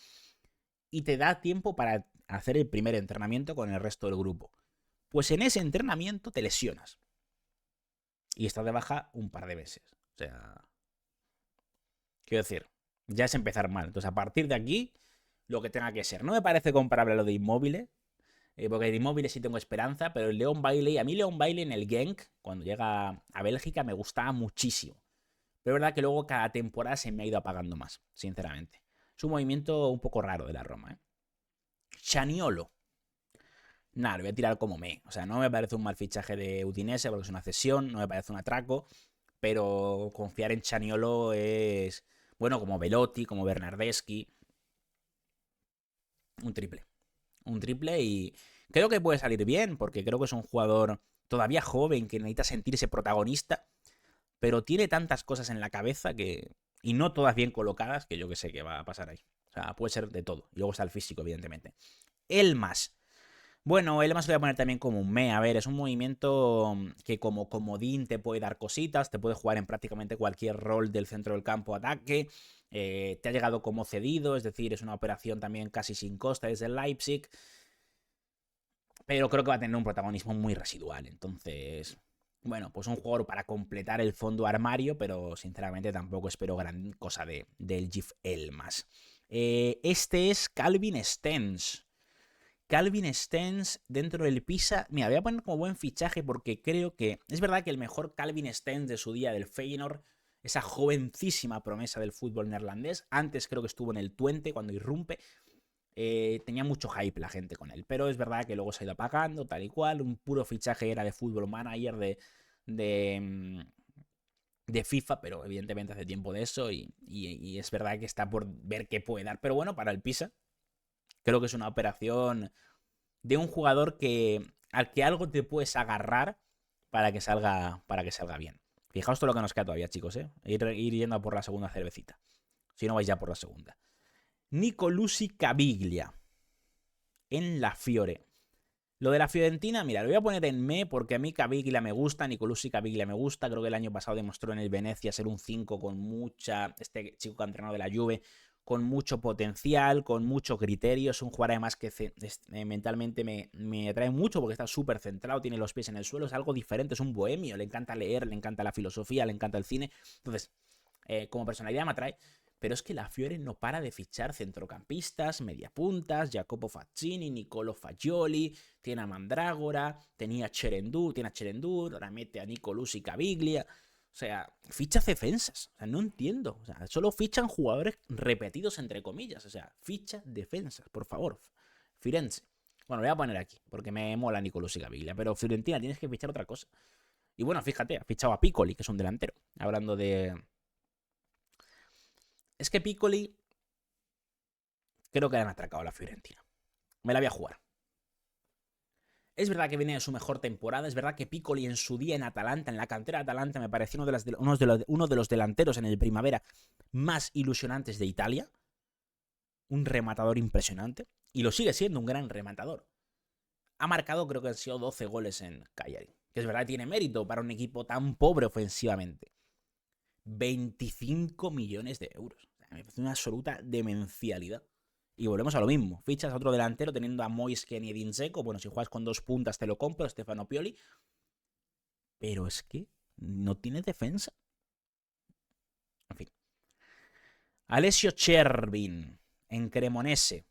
y te da tiempo para hacer el primer entrenamiento con el resto del grupo. Pues en ese entrenamiento te lesionas. Y estás de baja un par de meses. O sea, quiero decir, ya es empezar mal. Entonces, a partir de aquí, lo que tenga que ser. No me parece comparable a lo de Inmóviles, porque de Inmóviles sí tengo esperanza, pero el Leon Bailey, a mí Leon Bailey en el Genk, cuando llega a Bélgica, me gustaba muchísimo. Pero es verdad que luego cada temporada se me ha ido apagando más, sinceramente. Es un movimiento un poco raro de la Roma, ¿eh? Zaniolo. Nada, lo voy a tirar como me. O sea, no me parece un mal fichaje de Udinese porque es una cesión, no me parece un atraco, pero confiar en Zaniolo es, bueno, como Velotti, como Bernardeschi. Un triple. Un triple y creo que puede salir bien porque creo que es un jugador todavía joven que necesita sentirse protagonista, pero tiene tantas cosas en la cabeza que y no todas bien colocadas que yo que sé qué va a pasar ahí. O sea, puede ser de todo. Y luego está el físico, evidentemente. Elmas. Bueno, Elmas lo voy a poner también como un me. A ver, es un movimiento que como comodín te puede dar cositas, te puede jugar en prácticamente cualquier rol del centro del campo ataque. Te ha llegado como cedido, es decir, es una operación también casi sin costa desde el Leipzig. Pero creo que va a tener un protagonismo muy residual. Entonces, bueno, pues un jugador para completar el fondo armario, pero sinceramente tampoco espero gran cosa del GIF Elmas. Este es Calvin Stengs. Calvin Stengs dentro del Pisa. Mira, voy a poner como buen fichaje porque creo que es verdad que el mejor Calvin Stengs de su día del Feyenoord, esa jovencísima promesa del fútbol neerlandés, antes creo que estuvo en el Twente cuando irrumpe, tenía mucho hype la gente con él, pero es verdad que luego se ha ido apagando, tal y cual, un puro fichaje era de fútbol manager de FIFA, pero evidentemente hace tiempo de eso y es verdad que está por ver qué puede dar, pero bueno, para el Pisa creo que es una operación de un jugador al que algo te puedes agarrar para que salga bien. Fijaos todo lo que nos queda todavía, chicos, ir yendo a por la segunda cervecita. Si no vais ya por la segunda. Nicolucci Caviglia en la Fiore. Lo de la Fiorentina, mira, lo voy a poner en me porque a mí Caviglia me gusta, Nicolucci Caviglia me gusta. Creo que el año pasado demostró en el Venecia ser un 5 con mucha. Este chico que ha entrenado de la Juve, con mucho potencial, con mucho criterio. Es un jugador además que mentalmente me atrae mucho porque está súper centrado, tiene los pies en el suelo, es algo diferente, es un bohemio, le encanta leer, le encanta la filosofía, le encanta el cine. Entonces, como personalidad me atrae. Pero es que la Fiore no para de fichar centrocampistas, mediapuntas, Jacopo Faccini, Nicolo Fagioli, tiene a Mandrágora, tiene a Cherendú, ahora mete a Nicolucci Caviglia. O sea, ficha defensas. O sea, no entiendo. O sea, solo fichan jugadores repetidos entre comillas. O sea, ficha defensas, por favor. Firenze. Bueno, lo voy a poner aquí, porque me mola Nicolucci Caviglia. Pero Fiorentina tienes que fichar otra cosa. Y bueno, fíjate, ha fichado a Piccoli, que es un delantero. Hablando de... Es que Piccoli creo que le han atracado a la Fiorentina. Me la voy a jugar. Es verdad que viene de su mejor temporada. Es verdad que Piccoli en su día en Atalanta, en la cantera de Atalanta, me pareció uno de los delanteros en el primavera más ilusionantes de Italia. Un rematador impresionante. Y lo sigue siendo un gran rematador. Ha marcado, creo que han sido 12 goles en Cagliari. Que es verdad que tiene mérito para un equipo tan pobre ofensivamente. 25 millones de euros. Me parece una absoluta demencialidad. Y volvemos a lo mismo. Fichas a otro delantero teniendo a Moisken y Edin Dzeko. Bueno, si juegas con dos puntas te lo compro, Stefano Pioli. Pero es que no tiene defensa. En fin. Alessio Chervin en Cremonese.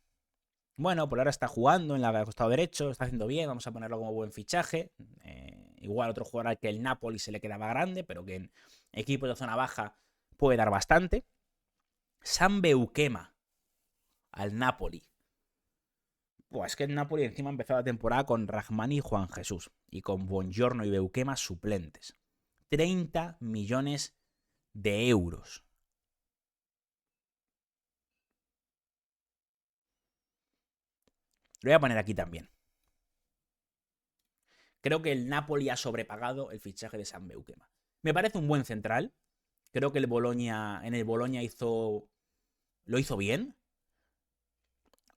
Bueno, por ahora está jugando en el costado derecho, está haciendo bien, vamos a ponerlo como buen fichaje. Igual otro jugador al que el Napoli se le quedaba grande, pero que en equipos de zona baja puede dar bastante. San Beuquema al Napoli. Pues es que el Napoli encima empezó la temporada con Rahmani y Juan Jesús. Y con Buongiorno y Beuquema suplentes. 30 millones de euros. Lo voy a poner aquí también. Creo que el Napoli ha sobrepagado el fichaje de San Beuquema. Me parece un buen central. Creo que en el Bologna lo hizo bien.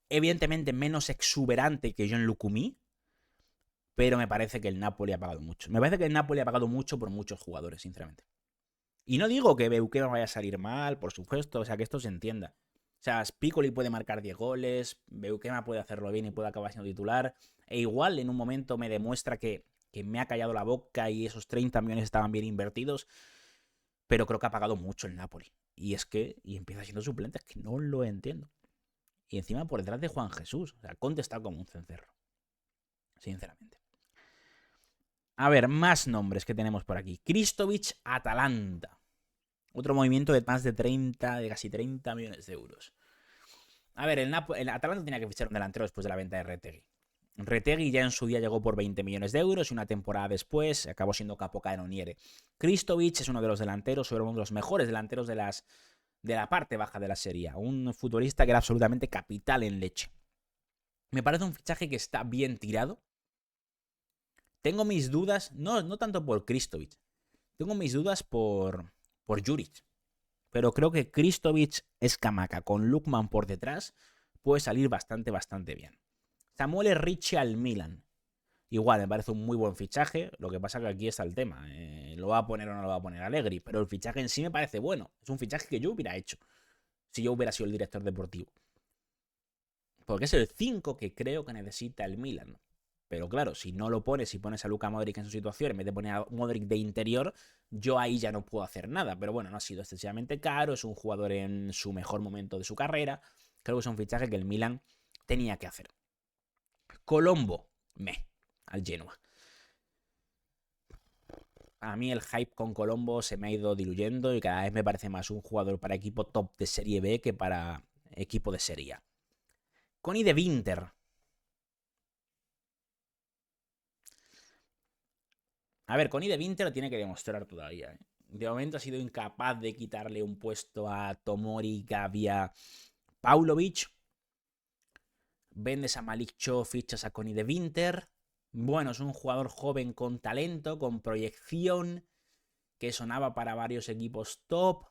Evidentemente menos exuberante que John Lucumí. pero me parece que el Napoli ha pagado mucho. Me parece que el Napoli ha pagado mucho por muchos jugadores, sinceramente. Y no digo que Beukema vaya a salir mal, por supuesto, o sea, que esto se entienda. O sea, Spicoli puede marcar 10 goles, Beukema puede hacerlo bien y puede acabar siendo titular, e igual en un momento me demuestra que me ha callado la boca y esos 30 millones estaban bien invertidos, pero creo que ha pagado mucho el Napoli. Y empieza siendo suplente, es que no lo entiendo. Y encima por detrás de Juan Jesús, o sea, Conte está como un cencerro, sinceramente. A ver, más nombres que tenemos por aquí. Kristovic, Atalanta. Otro movimiento de más de casi 30 millones de euros. A ver, el Atalanta tenía que fichar un delantero después de la venta de Retegui. Retegui ya en su día llegó por 20 millones de euros y una temporada después acabó siendo capocannoniere. Kristovic es uno de los delanteros, uno de los mejores delanteros de la parte baja de la serie. Un futbolista que era absolutamente capital en leche. Me parece un fichaje que está bien tirado. Tengo mis dudas, no tanto por Kristovic. Tengo mis dudas por Juric. Pero creo que Kristovic es camaca. Con Lukman por detrás puede salir bastante bien. Samuel Ricci al Milan. Igual, me parece un muy buen fichaje. Lo que pasa que aquí está el tema. ¿Lo va a poner o no lo va a poner Allegri? Pero el fichaje en sí me parece bueno. Es un fichaje que yo hubiera hecho si yo hubiera sido el director deportivo. Porque es el 5 que creo que necesita el Milan. Pero claro, si no lo pones, si pones a Luka Modric en su situación, en vez de poner a Modric de interior, yo ahí ya no puedo hacer nada. Pero bueno, no ha sido excesivamente caro, es un jugador en su mejor momento de su carrera. Creo que es un fichaje que el Milan tenía que hacer. Colombo, al Genoa. A mí el hype con Colombo se me ha ido diluyendo y cada vez me parece más un jugador para equipo top de Serie B que para equipo de Serie A. Connie de Winter. A ver, Connie de Winter lo tiene que demostrar todavía. De momento ha sido incapaz de quitarle un puesto a Tomori, Gavia, Paulovic. Vendes a Malik Cho, fichas a Connie de Winter. Bueno, es un jugador joven con talento, con proyección, que sonaba para varios equipos top.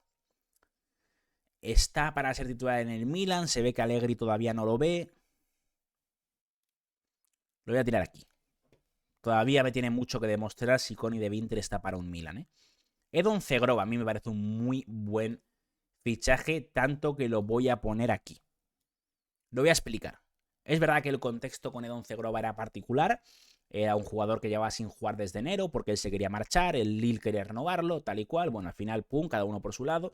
Está para ser titular en el Milan. Se ve que Allegri todavía no lo ve. Lo voy a tirar aquí. Todavía me tiene mucho que demostrar si Connie de Winter está para un Milan, Edon Zegrova a mí me parece un muy buen fichaje, tanto que lo voy a poner aquí. Lo voy a explicar. Es verdad que el contexto con Edon Zegrova era particular. Era un jugador que llevaba sin jugar desde enero porque él se quería marchar, el Lille quería renovarlo, tal y cual. Bueno, al final, pum, cada uno por su lado.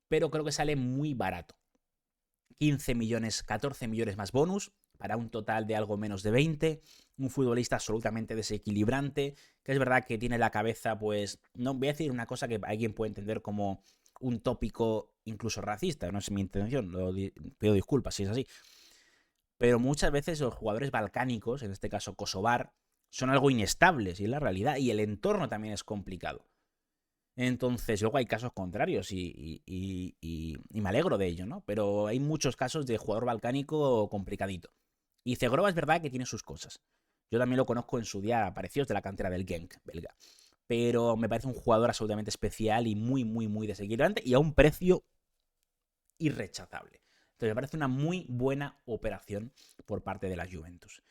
Pero creo que sale muy barato. 15 millones, 14 millones más bonus, para un total de algo menos de 20. Un futbolista absolutamente desequilibrante, que es verdad que tiene la cabeza, pues, no voy a decir una cosa que alguien puede entender como un tópico incluso racista, no es mi intención, pido disculpas si es así. Pero muchas veces los jugadores balcánicos, en este caso kosovar, son algo inestables, y es la realidad, y el entorno también es complicado. Entonces, luego hay casos contrarios y me alegro de ello, ¿no? Pero hay muchos casos de jugador balcánico complicadito. Y Zegrova es verdad que tiene sus cosas. Yo también lo conozco en su día, apareció de la cantera del Genk belga. Pero me parece un jugador absolutamente especial y muy desequilibrante y a un precio irrechazable. Entonces me parece una muy buena operación por parte de la Juventus.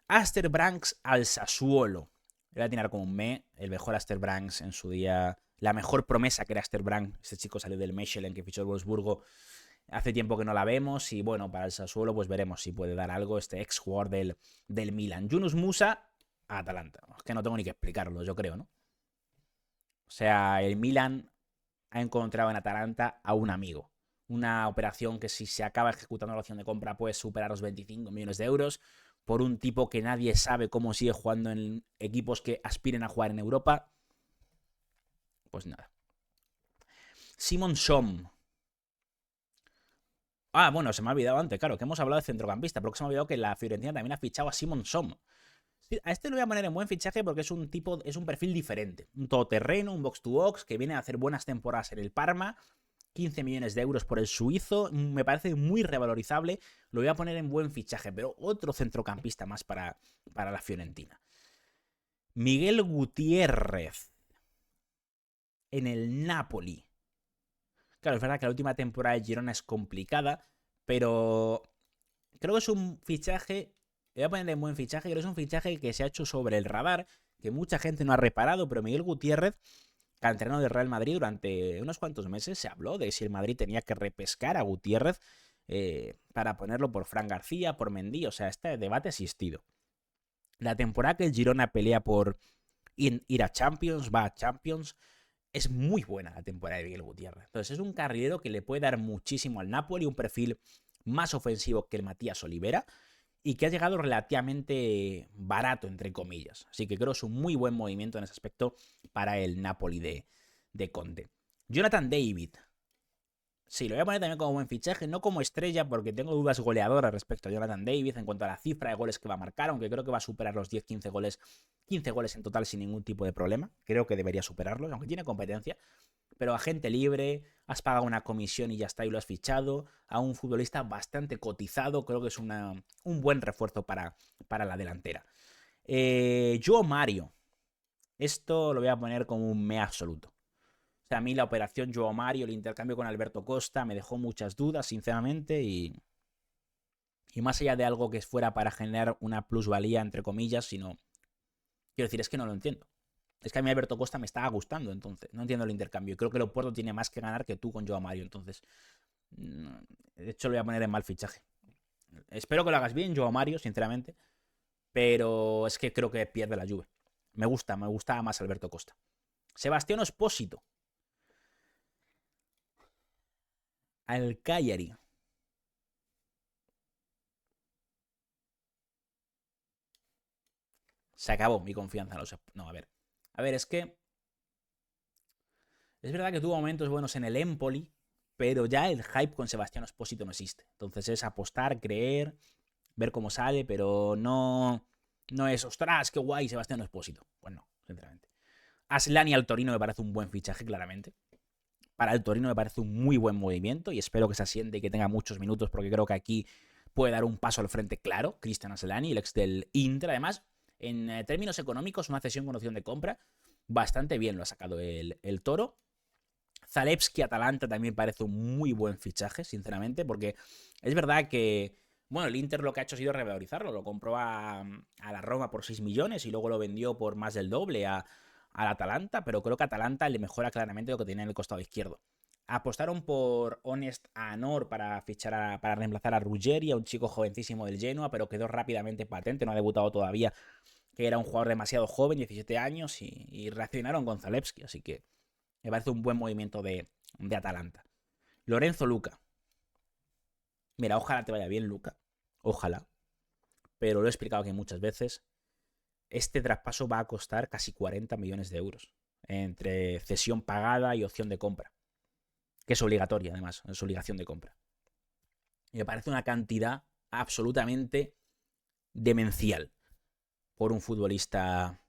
Aster Branks al Sassuolo. Le voy a tirar como un el mejor Aster Branks en su día. La mejor promesa que era Aster Branks. Este chico salió del Mechelen que fichó el Wolfsburgo. Hace tiempo que no la vemos y bueno, para el Sassuolo pues veremos si puede dar algo este ex jugador del Milan. Yunus Musa a Atalanta. Es que no tengo ni que explicarlo, yo creo, ¿no? O sea, el Milan ha encontrado en Atalanta a un amigo. Una operación que si se acaba ejecutando la opción de compra puede superar los 25 millones de euros por un tipo que nadie sabe cómo sigue jugando en equipos que aspiren a jugar en Europa. Pues nada. Simon Shom. Ah, bueno, se me ha olvidado antes, claro, que hemos hablado de centrocampista, pero que se me ha olvidado que la Fiorentina también ha fichado a Simon Shom. Sí, a este lo voy a poner en buen fichaje porque es un perfil diferente. Un todoterreno, un box-to-box, que viene a hacer buenas temporadas en el Parma. 15 millones de euros por el suizo. Me parece muy revalorizable. Lo voy a poner en buen fichaje, pero otro centrocampista más para la Fiorentina. Miguel Gutiérrez. En el Napoli. Claro, es verdad que la última temporada de Girona es complicada, pero creo que es un fichaje Le voy a poner en buen fichaje, creo que es un fichaje que se ha hecho sobre el radar, que mucha gente no ha reparado, pero Miguel Gutiérrez, canterano del Real Madrid, durante unos cuantos meses se habló de si el Madrid tenía que repescar a Gutiérrez para ponerlo por Fran García, por Mendy, o sea, este debate ha existido. La temporada que el Girona pelea por ir a Champions, va a Champions, es muy buena la temporada de Miguel Gutiérrez. Entonces es un carrilero que le puede dar muchísimo al Napoli, un perfil más ofensivo que el Matías Olivera y que ha llegado relativamente barato, entre comillas. Así que creo que es un muy buen movimiento en ese aspecto para el Napoli de Conte. Jonathan David. Sí, lo voy a poner también como buen fichaje, no como estrella, porque tengo dudas goleadoras respecto a Jonathan David en cuanto a la cifra de goles que va a marcar, aunque creo que va a superar los 10-15 goles, 15 goles en total sin ningún tipo de problema. Creo que debería superarlos, aunque tiene competencia. Pero agente libre, has pagado una comisión y ya está, y lo has fichado. A un futbolista bastante cotizado, creo que es un buen refuerzo para la delantera. Joao Mario. Esto lo voy a poner como un me absoluto. O sea, a mí la operación Joao Mario, el intercambio con Alberto Costa, me dejó muchas dudas, sinceramente, y más allá de algo que fuera para generar una plusvalía, entre comillas, sino, quiero decir, es que no lo entiendo. Es que a mí Alberto Costa me estaba gustando, entonces, no entiendo el intercambio. Creo que el Oporto tiene más que ganar que tú con Joao Mario, entonces, de hecho lo voy a poner en mal fichaje. Espero que lo hagas bien, Joao Mario, sinceramente, pero es que creo que pierde la Juve. Me gustaba más Alberto Costa. Sebastián Espósito. Al Cagliari. Se acabó mi confianza en los... No, a ver. A ver, es que... Es verdad que tuvo momentos buenos en el Empoli, pero ya el hype con Sebastián Espósito no existe. Entonces es apostar, creer, ver cómo sale, pero no... No es, ostras, qué guay Sebastián Espósito. Pues no, sinceramente. Aslani al Torino me parece un buen fichaje, claramente. Para el Torino me parece un muy buen movimiento y espero que se asiente y que tenga muchos minutos porque creo que aquí puede dar un paso al frente claro. Cristian Aslani, el ex del Inter, además, en términos económicos, una cesión con opción de compra, bastante bien lo ha sacado el Toro. Zalewski Atalanta también parece un muy buen fichaje, sinceramente, porque es verdad que, bueno, el Inter lo que ha hecho ha sido revalorizarlo, lo compró a la Roma por 6 millones y luego lo vendió por más del doble al Atalanta, pero creo que Atalanta le mejora claramente lo que tiene en el costado izquierdo. Apostaron por Honest Anor para fichar para reemplazar a Ruggeri, a un chico jovencísimo del Genoa, pero quedó rápidamente patente, no ha debutado todavía, que era un jugador demasiado joven, 17 años, y reaccionaron con Zalewski, así que me parece un buen movimiento de Atalanta. Lorenzo Luca. Mira, ojalá te vaya bien, Luca. Ojalá. Pero lo he explicado aquí muchas veces. Este traspaso va a costar casi 40 millones de euros. Entre cesión pagada y opción de compra. Que es obligatoria, además. Es obligación de compra. Y me parece una cantidad absolutamente demencial por un futbolista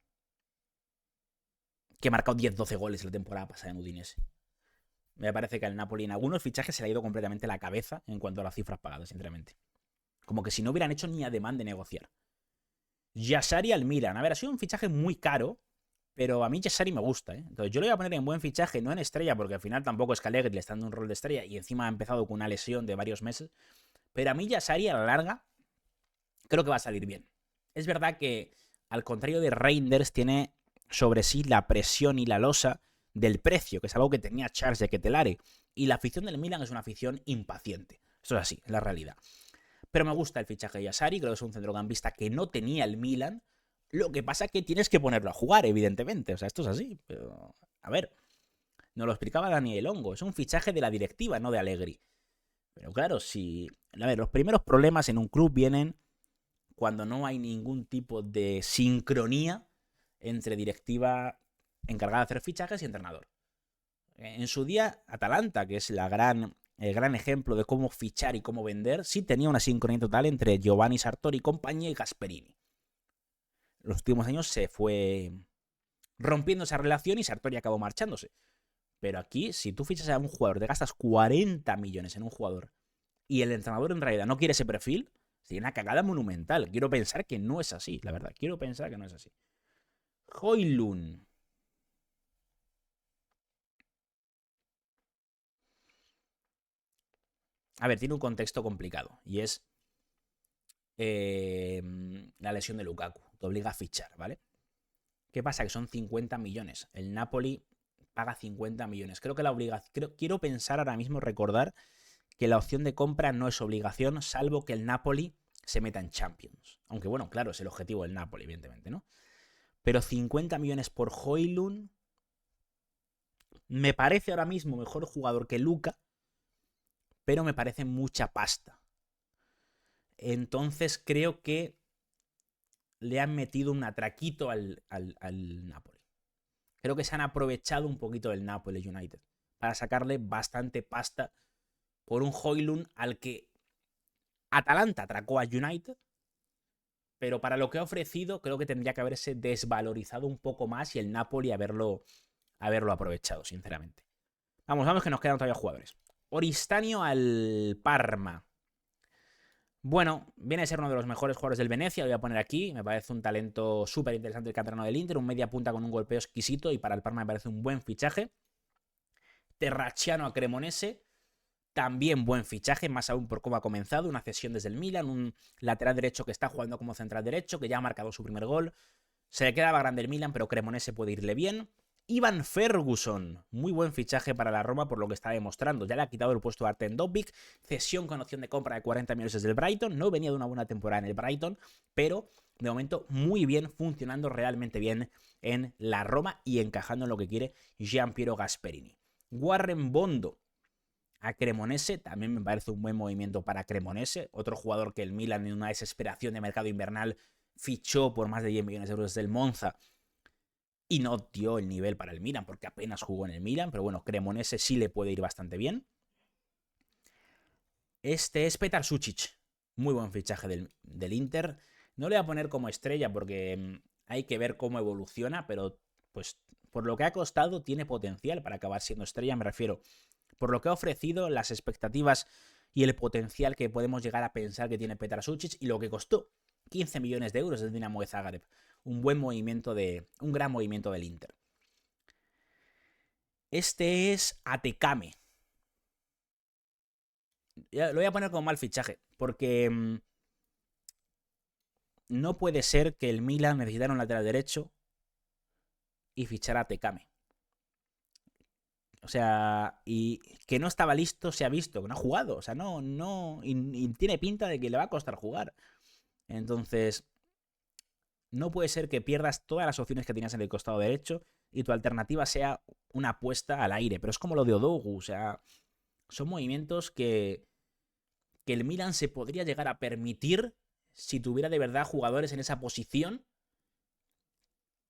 que ha marcado 10-12 goles la temporada pasada en Udinese. Me parece que al Napoli en algunos fichajes se le ha ido completamente la cabeza en cuanto a las cifras pagadas, sinceramente. Como que si no hubieran hecho ni ademán de negociar. Yassari al Milan. A ver, ha sido un fichaje muy caro, pero a mí Yassari me gusta, ¿eh? Entonces yo lo voy a poner en buen fichaje, no en estrella, porque al final tampoco es que Allegri le está dando un rol de estrella y encima ha empezado con una lesión de varios meses. Pero a mí Yassari a la larga creo que va a salir bien. Es verdad que, al contrario de Reinders, tiene sobre sí la presión y la losa del precio, que es algo que tenía Charles de Ketelare. Y la afición del Milan es una afición impaciente. Eso es así, es la realidad. Pero me gusta el fichaje de Yassari, creo que es un centrocampista que no tenía el Milan. Lo que pasa es que tienes que ponerlo a jugar, evidentemente. O sea, esto es así. Pero, a ver, nos lo explicaba Daniel Hongo. Es un fichaje de la directiva, no de Allegri. Pero claro, si... A ver, los primeros problemas en un club vienen cuando no hay ningún tipo de sincronía entre directiva encargada de hacer fichajes y entrenador. En su día, Atalanta, que es el gran ejemplo de cómo fichar y cómo vender, sí tenía una sincronía total entre Giovanni Sartori y compañía y Gasperini. En los últimos años se fue rompiendo esa relación y Sartori acabó marchándose. Pero aquí, si tú fichas a un jugador, te gastas 40 millones en un jugador y el entrenador en realidad no quiere ese perfil, sería una cagada monumental. Quiero pensar que no es así, la verdad. Quiero pensar que no es así. Højlund. A ver, tiene un contexto complicado. Y es la lesión de Lukaku. Te obliga a fichar, ¿vale? ¿Qué pasa? Que son 50 millones. El Napoli paga 50 millones. Creo que la obligación... Quiero pensar ahora mismo, recordar que la opción de compra no es obligación, salvo que el Napoli se meta en Champions. Aunque bueno, claro, es el objetivo del Napoli, evidentemente, ¿no? Pero 50 millones por Højlund me parece ahora mismo mejor jugador que Luka, pero me parece mucha pasta. Entonces creo que le han metido un atraquito al Napoli. Creo que se han aprovechado un poquito del Napoli United para sacarle bastante pasta por un Højlund al que Atalanta atracó a United, pero para lo que ha ofrecido creo que tendría que haberse desvalorizado un poco más y el Napoli haberlo aprovechado, sinceramente. Vamos que nos quedan todavía jugadores. Oristanio al Parma. Bueno, viene a ser uno de los mejores jugadores del Venecia, lo voy a poner aquí. Me parece un talento súper interesante el canterano del Inter, un media punta con un golpeo exquisito y para el Parma me parece un buen fichaje. Terracciano a Cremonese, también buen fichaje, más aún por cómo ha comenzado, una cesión desde el Milan, un lateral derecho que está jugando como central derecho, que ya ha marcado su primer gol. Se le quedaba grande el Milan, pero Cremonese puede irle bien. Ivan Ferguson, muy buen fichaje para la Roma por lo que está demostrando. Ya le ha quitado el puesto a Artem Dovbyk, cesión con opción de compra de 40 millones desde el Brighton. No venía de una buena temporada en el Brighton, pero de momento muy bien, funcionando realmente bien en la Roma y encajando en lo que quiere Gianpiero Gasperini. Warren Bondo a Cremonese, también me parece un buen movimiento para Cremonese. Otro jugador que el Milan en una desesperación de mercado invernal fichó por más de 10 millones de euros desde el Monza y no dio el nivel para el Milan porque apenas jugó en el Milan, pero bueno, Cremonese sí le puede ir bastante bien. Este es Petar Sučić, muy buen fichaje del Inter. No le voy a poner como estrella porque hay que ver cómo evoluciona, pero pues por lo que ha costado tiene potencial para acabar siendo estrella, me refiero. Por lo que ha ofrecido, las expectativas y el potencial que podemos llegar a pensar que tiene Petar Sučić y lo que costó. 15 millones de euros del Dinamo de Zagreb. Un gran movimiento del Inter. Este es Atekame. Lo voy a poner como mal fichaje, porque no puede ser que el Milan necesitara un lateral derecho y fichara a Atekame. O sea, y que no estaba listo se ha visto, que no ha jugado. O sea, y tiene pinta de que le va a costar jugar. Entonces, no puede ser que pierdas todas las opciones que tenías en el costado derecho y tu alternativa sea una apuesta al aire. Pero es como lo de Odogwu, o sea, son movimientos que el Milan se podría llegar a permitir si tuviera de verdad jugadores en esa posición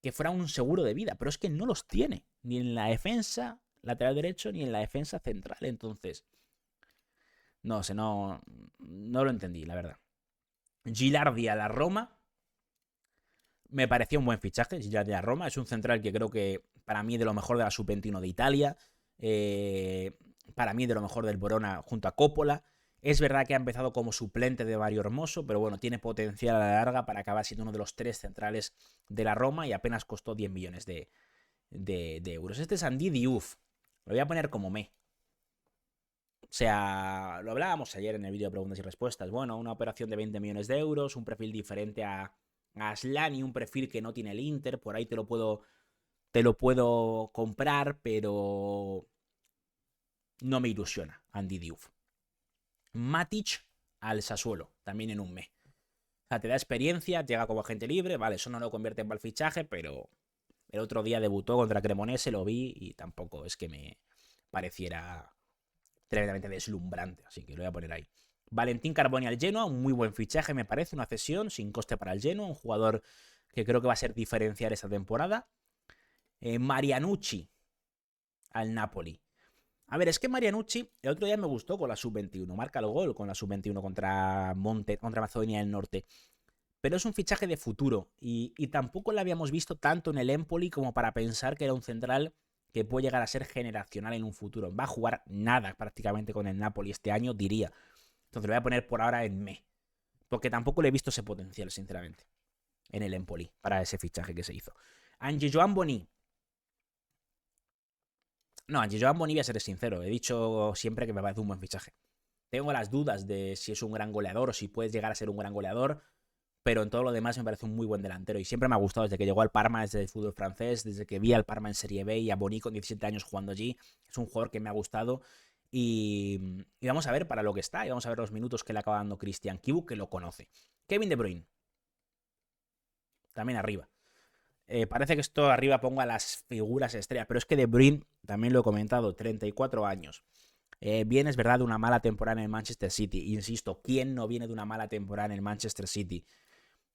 que fuera un seguro de vida. Pero es que no los tiene, ni en la defensa lateral derecho ni en la defensa central. Entonces, no sé, no lo entendí, la verdad. Gilardi a la Roma. Me pareció un buen fichaje. Gilardi a Roma. Es un central que creo que para mí de lo mejor de la Sub-21 de Italia. Para mí de lo mejor del Verona junto a Coppola. Es verdad que ha empezado como suplente de Mario Hermoso, pero bueno, tiene potencial a la larga para acabar siendo uno de los 3 centrales de la Roma y apenas costó 10 millones de euros. Este es Andy Diouf. Lo voy a poner como me. O sea, lo hablábamos ayer en el vídeo de preguntas y respuestas. Bueno, una operación de 20 millones de euros, un perfil diferente a Aslani, un perfil que no tiene el Inter. Por ahí te lo puedo comprar, pero no me ilusiona Andy Diouf. Matic al Sassuolo, también en un mes. O sea, te da experiencia, llega como agente libre, vale, eso no lo convierte en mal fichaje, pero el otro día debutó contra Cremonese, lo vi y tampoco es que me pareciera tremendamente deslumbrante, así que lo voy a poner ahí. Valentín Carboni al Genoa, un muy buen fichaje, me parece, una cesión sin coste para el Genoa, un jugador que creo que va a ser diferencial esta temporada. Marianucci al Napoli. A ver, es que Marianucci el otro día me gustó con la Sub-21, marca el gol con la Sub-21 contra Macedonia del Norte. Pero es un fichaje de futuro y tampoco lo habíamos visto tanto en el Empoli como para pensar que era un central que puede llegar a ser generacional en un futuro. Va a jugar nada prácticamente con el Napoli este año, diría. Entonces lo voy a poner por ahora en me. Porque tampoco le he visto ese potencial, sinceramente, en el Empoli para ese fichaje que se hizo. Angie Joan Boni. No, Angie Joan Boni, voy a ser sincero. He dicho siempre que me parece un buen fichaje. Tengo las dudas de si es un gran goleador o si puedes llegar a ser un gran goleador, pero en todo lo demás me parece un muy buen delantero y siempre me ha gustado desde que llegó al Parma, desde el fútbol francés, desde que vi al Parma en Serie B y a Boni con 17 años jugando allí. Es un jugador que me ha gustado y vamos a ver para lo que está y vamos a ver los minutos que le acaba dando Christian Kibu, que lo conoce. Kevin De Bruyne, también arriba. Parece que esto arriba pongo a las figuras estrellas, pero es que De Bruyne, también lo he comentado, 34 años. Viene, es verdad, de una mala temporada en el Manchester City. Insisto, ¿quién no viene de una mala temporada en el Manchester City?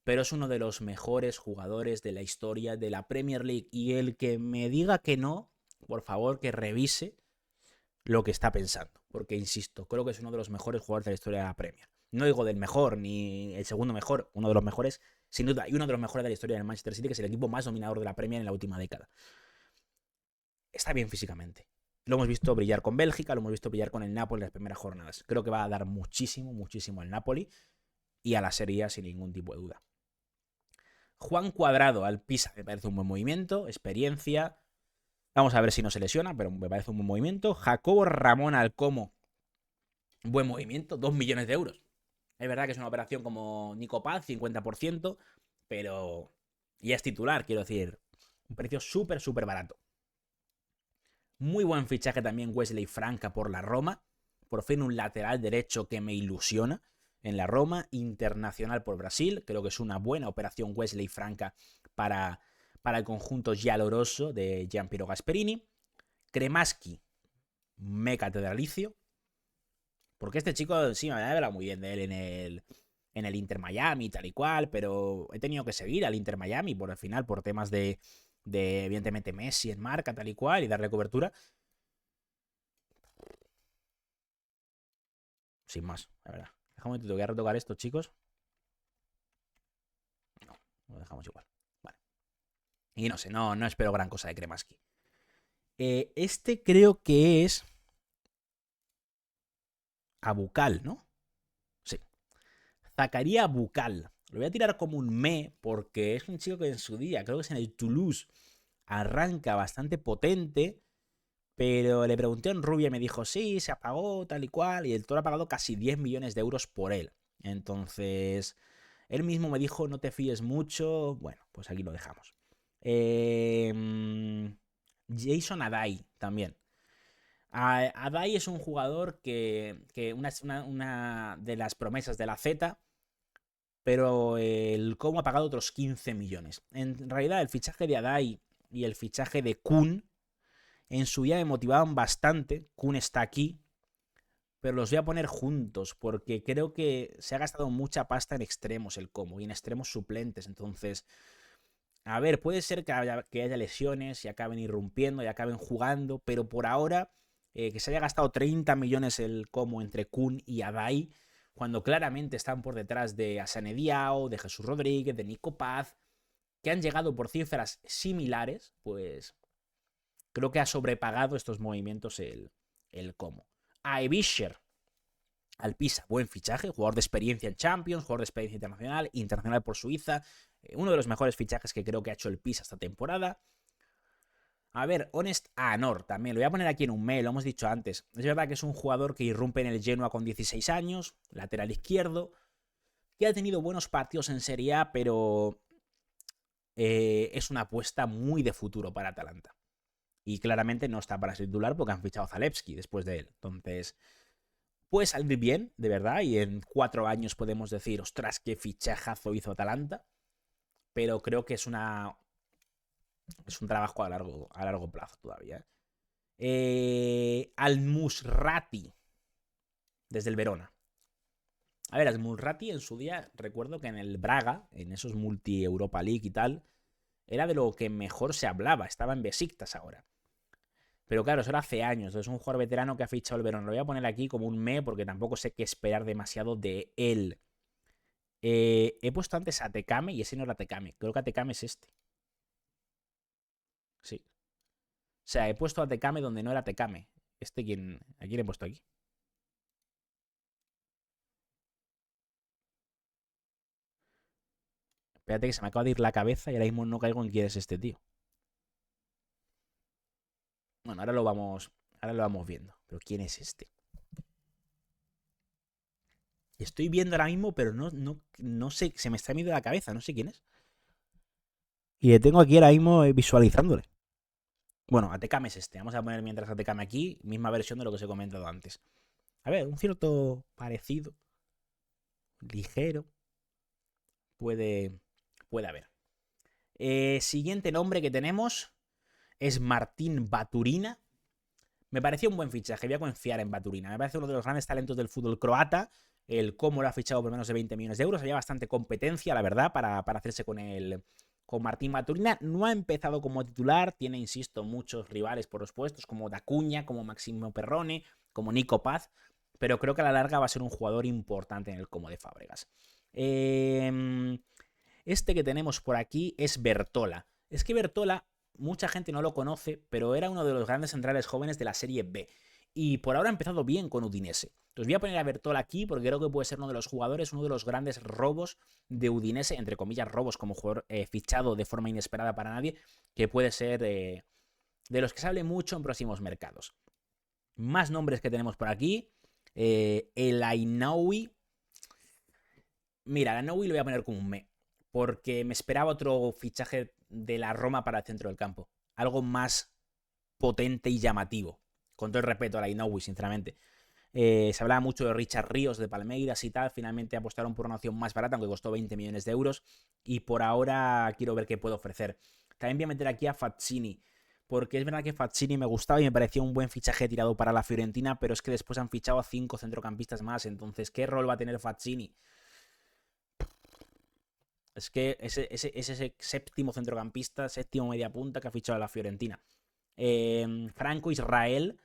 Pero es uno de los mejores jugadores de la historia de la Premier League. Y el que me diga que no, por favor, que revise lo que está pensando. Porque, insisto, creo que es uno de los mejores jugadores de la historia de la Premier. No digo del mejor, ni el segundo mejor, uno de los mejores, sin duda, y uno de los mejores de la historia del Manchester City, que es el equipo más dominador de la Premier en la última década. Está bien físicamente. Lo hemos visto brillar con Bélgica, lo hemos visto brillar con el Napoli en las primeras jornadas. Creo que va a dar muchísimo, muchísimo al Napoli y a la Serie A sin ningún tipo de duda. Juan Cuadrado al Pisa me parece un buen movimiento, experiencia. Vamos a ver si no se lesiona, pero me parece un buen movimiento. Jacobo Ramón al Como, buen movimiento, 2 millones de euros. Es verdad que es una operación como Nico Paz, 50%, pero ya es titular, quiero decir, un precio súper, súper barato. Muy buen fichaje también Wesley Franca por la Roma. Por fin un lateral derecho que me ilusiona en la Roma. Internacional por Brasil. Creo que es una buena operación Wesley Franca para el conjunto gialloroso de Gianpiero Gasperini. Cremaschi me catedralicio. Porque este chico sí me habla muy bien de él en el Inter Miami tal y cual. Pero he tenido que seguir al Inter Miami por el final por temas de evidentemente Messi en marca tal y cual y darle cobertura. Sin más, la verdad. Déjame que te voy a retocar esto, chicos. No, lo dejamos igual. Vale. Y no sé, no espero gran cosa de Cremaschi. Este creo que es Abucal, ¿no? Sí. Zacaría Abucal. Lo voy a tirar como un me porque es un chico que en su día, creo que es en el Toulouse, arranca bastante potente. Pero le pregunté en Rubia y me dijo, sí, se apagó, tal y cual. Y el Toro ha pagado casi 10 millones de euros por él. Entonces, él mismo me dijo, no te fíes mucho. Bueno, pues aquí lo dejamos. Jason Adai también. Adai es un jugador que una de las promesas de la Z, pero el Como ha pagado otros 15 millones. En realidad, el fichaje de Adai y el fichaje de Kun en su día me motivaban bastante. Kun está aquí, pero los voy a poner juntos porque creo que se ha gastado mucha pasta en extremos el Como y en extremos suplentes. Entonces, a ver, puede ser que haya lesiones y acaben irrumpiendo y acaben jugando, pero por ahora que se haya gastado 30 millones el Como entre Kun y Adai, cuando claramente están por detrás de Asane Diao, de Jesús Rodríguez, de Nico Paz, que han llegado por cifras similares, pues creo que ha sobrepagado estos movimientos el Como. A Ebischer al Pisa, buen fichaje, jugador de experiencia en Champions, jugador de experiencia internacional, internacional por Suiza, uno de los mejores fichajes que creo que ha hecho el Pisa esta temporada. A ver, Honest Anor, también lo voy a poner aquí en un mail, lo hemos dicho antes. Es verdad que es un jugador que irrumpe en el Genoa con 16 años, lateral izquierdo, que ha tenido buenos partidos en Serie A, pero es una apuesta muy de futuro para Atalanta. Y claramente no está para ser titular porque han fichado a Zalewski después de él. Entonces, puede salir bien, de verdad, y en 4 años podemos decir, ostras, qué fichajazo hizo Atalanta. Pero creo que es un trabajo a largo plazo todavía. Al-Musrati, desde el Verona. A ver, Al-Musrati en su día, recuerdo que en el Braga, en esos multi-Europa League y tal, era de lo que mejor se hablaba. Estaba en Besiktas ahora. Pero claro, eso era hace años. Entonces, un jugador veterano que ha fichado el Verón. Lo voy a poner aquí como un me porque tampoco sé qué esperar demasiado de él. He puesto antes a Tekame y ese no era Tekame. Creo que a Tekame es este. Sí. O sea, he puesto a Tekame donde no era Tekame. ¿A quién he puesto aquí? Espérate que se me acaba de ir la cabeza y ahora mismo no caigo en quién es este tío. Bueno, ahora lo vamos viendo. Pero ¿quién es este? Estoy viendo ahora mismo, pero no sé, se me está viendo la cabeza, no sé quién es. Y le tengo aquí ahora mismo visualizándole. Bueno, Atecam es este. Vamos a poner mientras Atecam aquí, misma versión de lo que os he comentado antes. A ver, un cierto parecido, ligero, puede haber. Siguiente nombre que tenemos es Martín Baturina. Me pareció un buen fichaje, voy a confiar en Baturina. Me parece uno de los grandes talentos del fútbol croata. El cómo lo ha fichado por menos de 20 millones de euros. Había bastante competencia, la verdad, para hacerse con Martín Baturina. No ha empezado como titular, tiene, insisto, muchos rivales por los puestos, como Dacuña, como Maximo Perrone, como Nico Paz, pero creo que a la larga va a ser un jugador importante en el Como de Fábregas. Este que tenemos por aquí es Bertola. Es que Bertola, mucha gente no lo conoce, pero era uno de los grandes centrales jóvenes de la Serie B. Y por ahora ha empezado bien con Udinese. Entonces voy a poner a Bertola aquí porque creo que puede ser uno de los jugadores, uno de los grandes robos de Udinese, entre comillas robos como jugador fichado de forma inesperada para nadie, que puede ser de los que se hable mucho en próximos mercados. Más nombres que tenemos por aquí. El Ainaoui. Mira, el Ainaoui lo voy a poner como un me, porque me esperaba otro fichaje de la Roma para el centro del campo. Algo más potente y llamativo. Con todo el respeto a la Ainaoui, sinceramente. Se hablaba mucho de Richard Ríos de Palmeiras y tal. Finalmente apostaron por una opción más barata, aunque costó 20 millones de euros. Y por ahora quiero ver qué puedo ofrecer. También voy a meter aquí a Fazzini, porque es verdad que Fazzini me gustaba y me parecía un buen fichaje tirado para la Fiorentina, pero es que después han fichado a 5 centrocampistas más. Entonces, ¿qué rol va a tener Fazzini? Es que ese séptimo centrocampista, séptimo mediapunta que ha fichado a la Fiorentina. Franco Israel,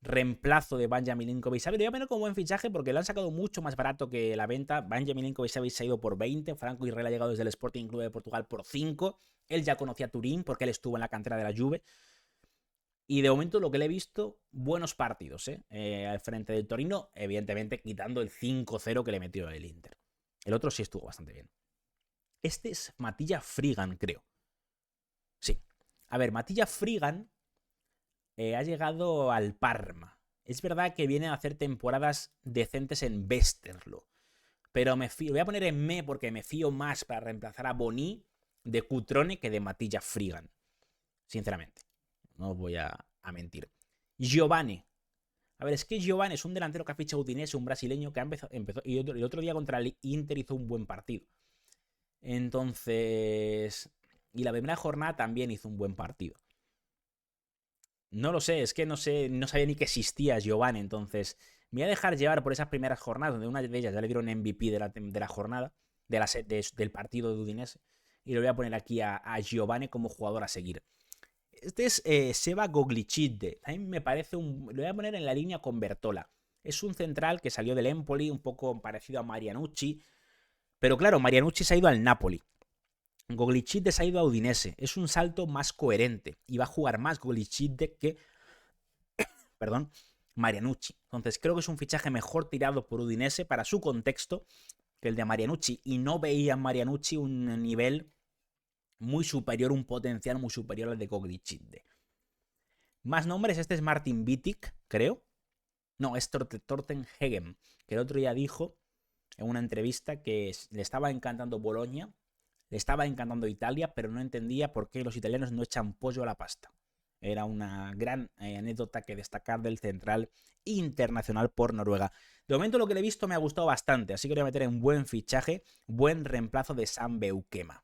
reemplazo de Vanja Milinkovic-Savic. Lo voy a poner como buen fichaje porque lo han sacado mucho más barato que la venta. Vanja Milinkovic-Savic se ha ido por 20. Franco Israel ha llegado desde el Sporting Club de Portugal por 5. Él ya conocía a Turín porque él estuvo en la cantera de la Juve. Y de momento lo que le he visto, buenos partidos, al frente del Torino, evidentemente quitando el 5-0 que le metió el Inter. El otro sí estuvo bastante bien. Este es Matilla Frigan, creo. Sí. A ver, Matilla Frigan ha llegado al Parma. Es verdad que viene a hacer temporadas decentes en Westerlo. Pero voy a poner en me porque me fío más para reemplazar a Boni de Cutrone que de Matilla Frigan. Sinceramente. No os voy a mentir. Giovanni. A ver, es que Giovanni es un delantero que ha fichado Udinese, un brasileño que empezó y el otro día contra el Inter hizo un buen partido. Entonces... Y la primera jornada también hizo un buen partido. No lo sé, es que no sabía ni que existía Giovanni, entonces me voy a dejar llevar por esas primeras jornadas, donde una de ellas ya le dieron MVP de la jornada, del partido de Udinese, y lo voy a poner aquí a Giovanni como jugador a seguir. Este es Seba Goglicide, también me parece lo voy a poner en la línea con Bertola. Es un central que salió del Empoli, un poco parecido a Marianucci, pero claro, Marianucci se ha ido al Napoli. Goglicide se ha ido a Udinese. Es un salto más coherente y va a jugar más Goglicide que Marianucci. Entonces creo que es un fichaje mejor tirado por Udinese para su contexto que el de Marianucci. Y no veía en Marianucci un nivel muy superior, un potencial muy superior al de Goglicide. Más nombres, este es Martin Wittig, creo. No, es Torten Hegem, que el otro día dijo en una entrevista que le estaba encantando Bolonia, le estaba encantando Italia, pero no entendía por qué los italianos no echan pollo a la pasta. Era una gran anécdota que destacar del central internacional por Noruega. De momento lo que le he visto me ha gustado bastante, así que voy a meter en buen fichaje, buen reemplazo de Sam Beukema.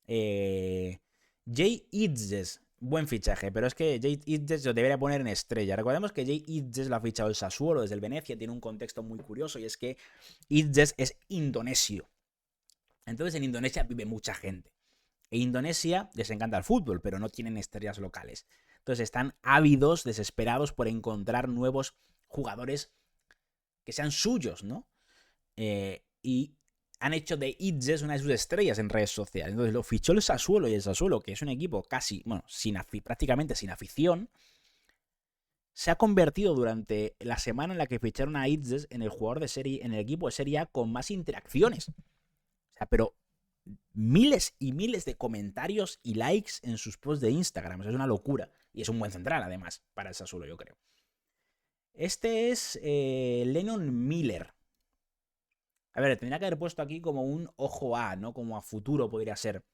Jay Itzes, buen fichaje, pero es que Jay Itzes lo debería poner en estrella. Recordemos que Jay Itzes lo ha fichado el Sassuolo desde el Venecia, tiene un contexto muy curioso y es que Itzes es indonesio. Entonces en Indonesia vive mucha gente. En Indonesia les encanta el fútbol, pero no tienen estrellas locales. Entonces están ávidos, desesperados por encontrar nuevos jugadores que sean suyos, ¿no? Y han hecho de Itzes una de sus estrellas en redes sociales. Entonces lo fichó el Sassuolo, y el Sassuolo, que es un equipo casi, bueno, prácticamente sin afición, se ha convertido durante la semana en la que ficharon a Itzes en el jugador de serie, en el equipo de Serie A con más interacciones. O sea, pero miles y miles de comentarios y likes en sus posts de Instagram. O sea, es una locura. Y es un buen central, además, para el Sassuolo, yo creo. Este es Lennon Miller. A ver, tendría que haber puesto aquí como un ojo A, ¿no? Como a futuro podría ser.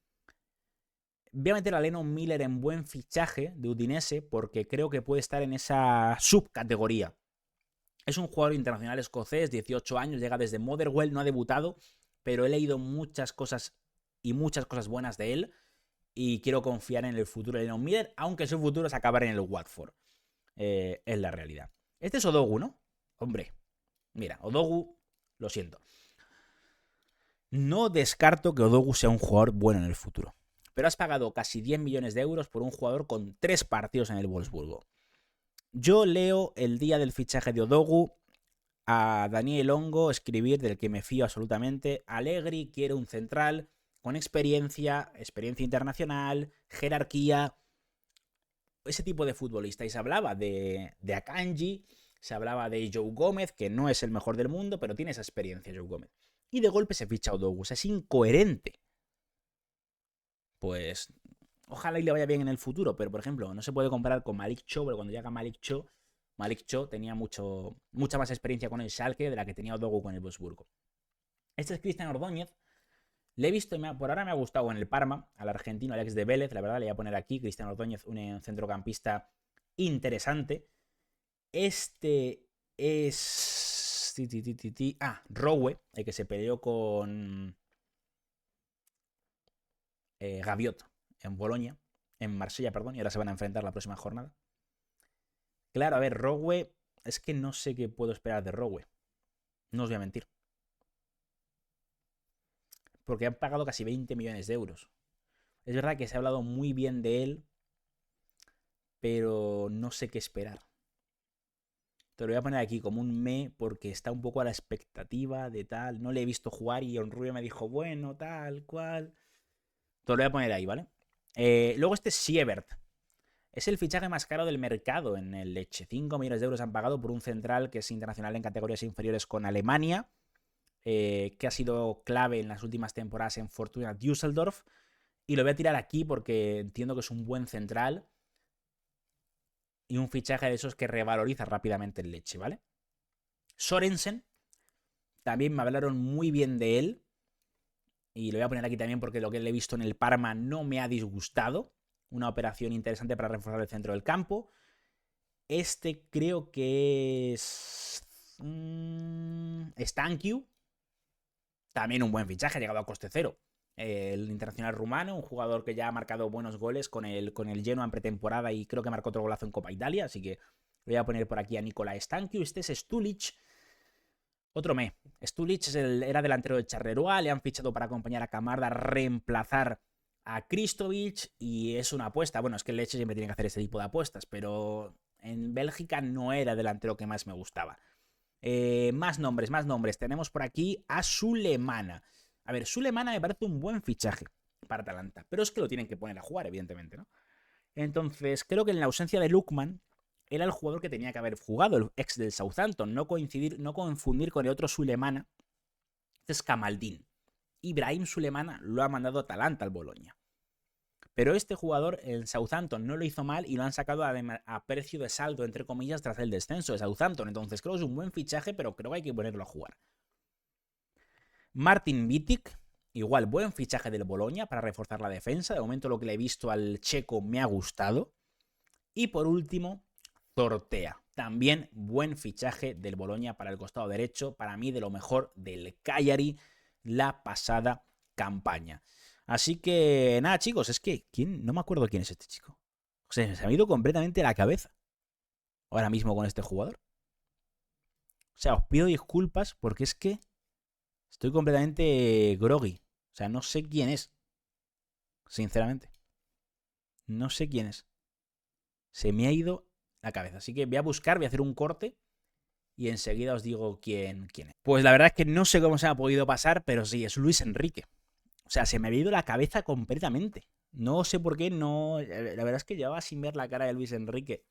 Voy a meter a Lennon Miller en buen fichaje de Udinese porque creo que puede estar en esa subcategoría. Es un jugador internacional escocés, 18 años, llega desde Motherwell, no ha debutado, pero he leído muchas cosas y muchas cosas buenas de él y quiero confiar en el futuro de Lennon Miller, aunque su futuro es acabar en el Watford. Es la realidad. Este es Odogu, ¿no? Hombre, mira, Odogu, lo siento. No descarto que Odogu sea un jugador bueno en el futuro, pero has pagado casi 10 millones de euros por un jugador con 3 partidos en el Wolfsburgo. Yo leo el día del fichaje de Odogu a Daniel Longo escribir, del que me fío absolutamente. Allegri quiere un central con experiencia internacional, jerarquía, ese tipo de futbolista. Y se hablaba de Akanji, se hablaba de Joe Gómez, que no es el mejor del mundo, pero tiene esa experiencia Joe Gómez. Y de golpe se ficha Odogu. O sea, es incoherente. Pues ojalá y le vaya bien en el futuro, pero por ejemplo, no se puede comparar con Malik Cho, pero cuando llega Malik Cho tenía mucha más experiencia con el Schalke de la que tenía Odogu con el Wolfsburgo. Este es Cristian Ordóñez. Le he visto, por ahora me ha gustado en el Parma, al argentino, al ex de Vélez, la verdad, le voy a poner aquí. Cristian Ordóñez, un centrocampista interesante. Este es... Rowe, el que se peleó con Gaviot en Bolonia, en Marsella, perdón, y ahora se van a enfrentar la próxima jornada. Claro, a ver, Rowe, es que no sé qué puedo esperar de Rowe. No os voy a mentir. Porque han pagado casi 20 millones de euros. Es verdad que se ha hablado muy bien de él, pero no sé qué esperar. Te lo voy a poner aquí como un me porque está un poco a la expectativa de tal. No le he visto jugar y Onrubia me dijo, bueno, tal, cual. Te lo voy a poner ahí, ¿vale? Luego este es Siebert. Es el fichaje más caro del mercado en el Lecce. 5 millones de euros han pagado por un central que es internacional en categorías inferiores con Alemania, que ha sido clave en las últimas temporadas en Fortuna Düsseldorf. Y lo voy a tirar aquí porque entiendo que es un buen central y un fichaje de esos que revaloriza rápidamente el Lecce, ¿vale? Sorensen, también me hablaron muy bien de él. Y lo voy a poner aquí también porque lo que le he visto en el Parma no me ha disgustado. Una operación interesante para reforzar el centro del campo. Este creo que es... Stankiu. También un buen fichaje, ha llegado a coste cero. El internacional rumano, un jugador que ya ha marcado buenos goles con el Genoa en pretemporada y creo que marcó otro golazo en Copa Italia, así que voy a poner por aquí a Nicola Stankiu. Este es Stulic. Otro me. Stulic era delantero de Charleroi, le han fichado para acompañar a Camarda, reemplazar a Kristovic y es una apuesta. Bueno, es que el Lecce siempre tiene que hacer este tipo de apuestas, pero en Bélgica no era el delantero que más me gustaba. Más nombres. Tenemos por aquí a Sulemana. A ver, Sulemana me parece un buen fichaje para Atalanta, pero es que lo tienen que poner a jugar, evidentemente, ¿no? Entonces, creo que en la ausencia de Lookman era el jugador que tenía que haber jugado, el ex del Southampton, no confundir con el otro Sulemana. Este es Kamaldin. Ibrahim Sulemana lo ha mandado a Atalanta al Bologna. Pero este jugador, el Southampton, no lo hizo mal y lo han sacado a precio de saldo, entre comillas, tras el descenso de Southampton. Entonces creo que es un buen fichaje, pero creo que hay que ponerlo a jugar. Martin Vitic, igual buen fichaje del Bologna para reforzar la defensa. De momento lo que le he visto al checo me ha gustado. Y por último, Zortea. También buen fichaje del Bologna para el costado derecho. Para mí de lo mejor del Cagliari la pasada campaña. Así que nada, chicos, es que no me acuerdo quién es este chico. O sea, se me ha ido completamente la cabeza ahora mismo con este jugador. O sea, os pido disculpas porque es que estoy completamente groggy. O sea, no sé quién es. Sinceramente. No sé quién es. Se me ha ido la cabeza. Así que voy a buscar, voy a hacer un corte y enseguida os digo quién es. Pues la verdad es que no sé cómo se me ha podido pasar, pero sí, es Luis Enrique. O sea, se me había ido la cabeza completamente. No sé por qué, no... La verdad es que llevaba sin ver la cara de Luis Enrique.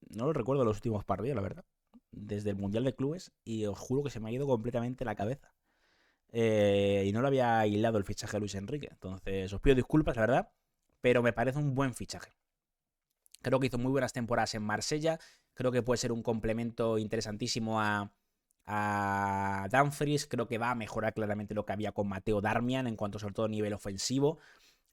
No lo recuerdo los últimos partidos, la verdad. Desde el Mundial de Clubes. Y os juro que se me ha ido completamente la cabeza. Y no lo había hilado el fichaje de Luis Enrique. Entonces, os pido disculpas, la verdad. Pero me parece un buen fichaje. Creo que hizo muy buenas temporadas en Marsella. Creo que puede ser un complemento interesantísimo a a Dumfries, creo que va a mejorar claramente lo que había con Mateo Darmian en cuanto sobre todo a nivel ofensivo,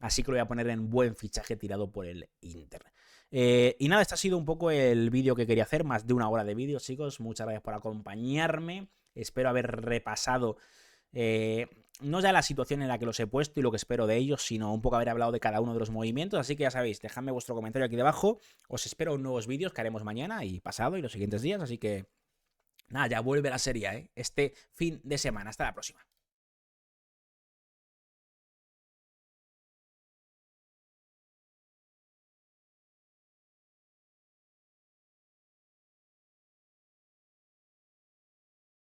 así que lo voy a poner en buen fichaje tirado por el Inter. Y nada, este ha sido un poco el vídeo que quería hacer, más de 1 hora de vídeo, chicos, muchas gracias por acompañarme, espero haber repasado no ya la situación en la que los he puesto y lo que espero de ellos, sino un poco haber hablado de cada uno de los movimientos, así que ya sabéis, dejadme vuestro comentario aquí debajo, os espero en nuevos vídeos que haremos mañana y pasado y los siguientes días, así que nada, ya vuelve la serie, este fin de semana, hasta la próxima.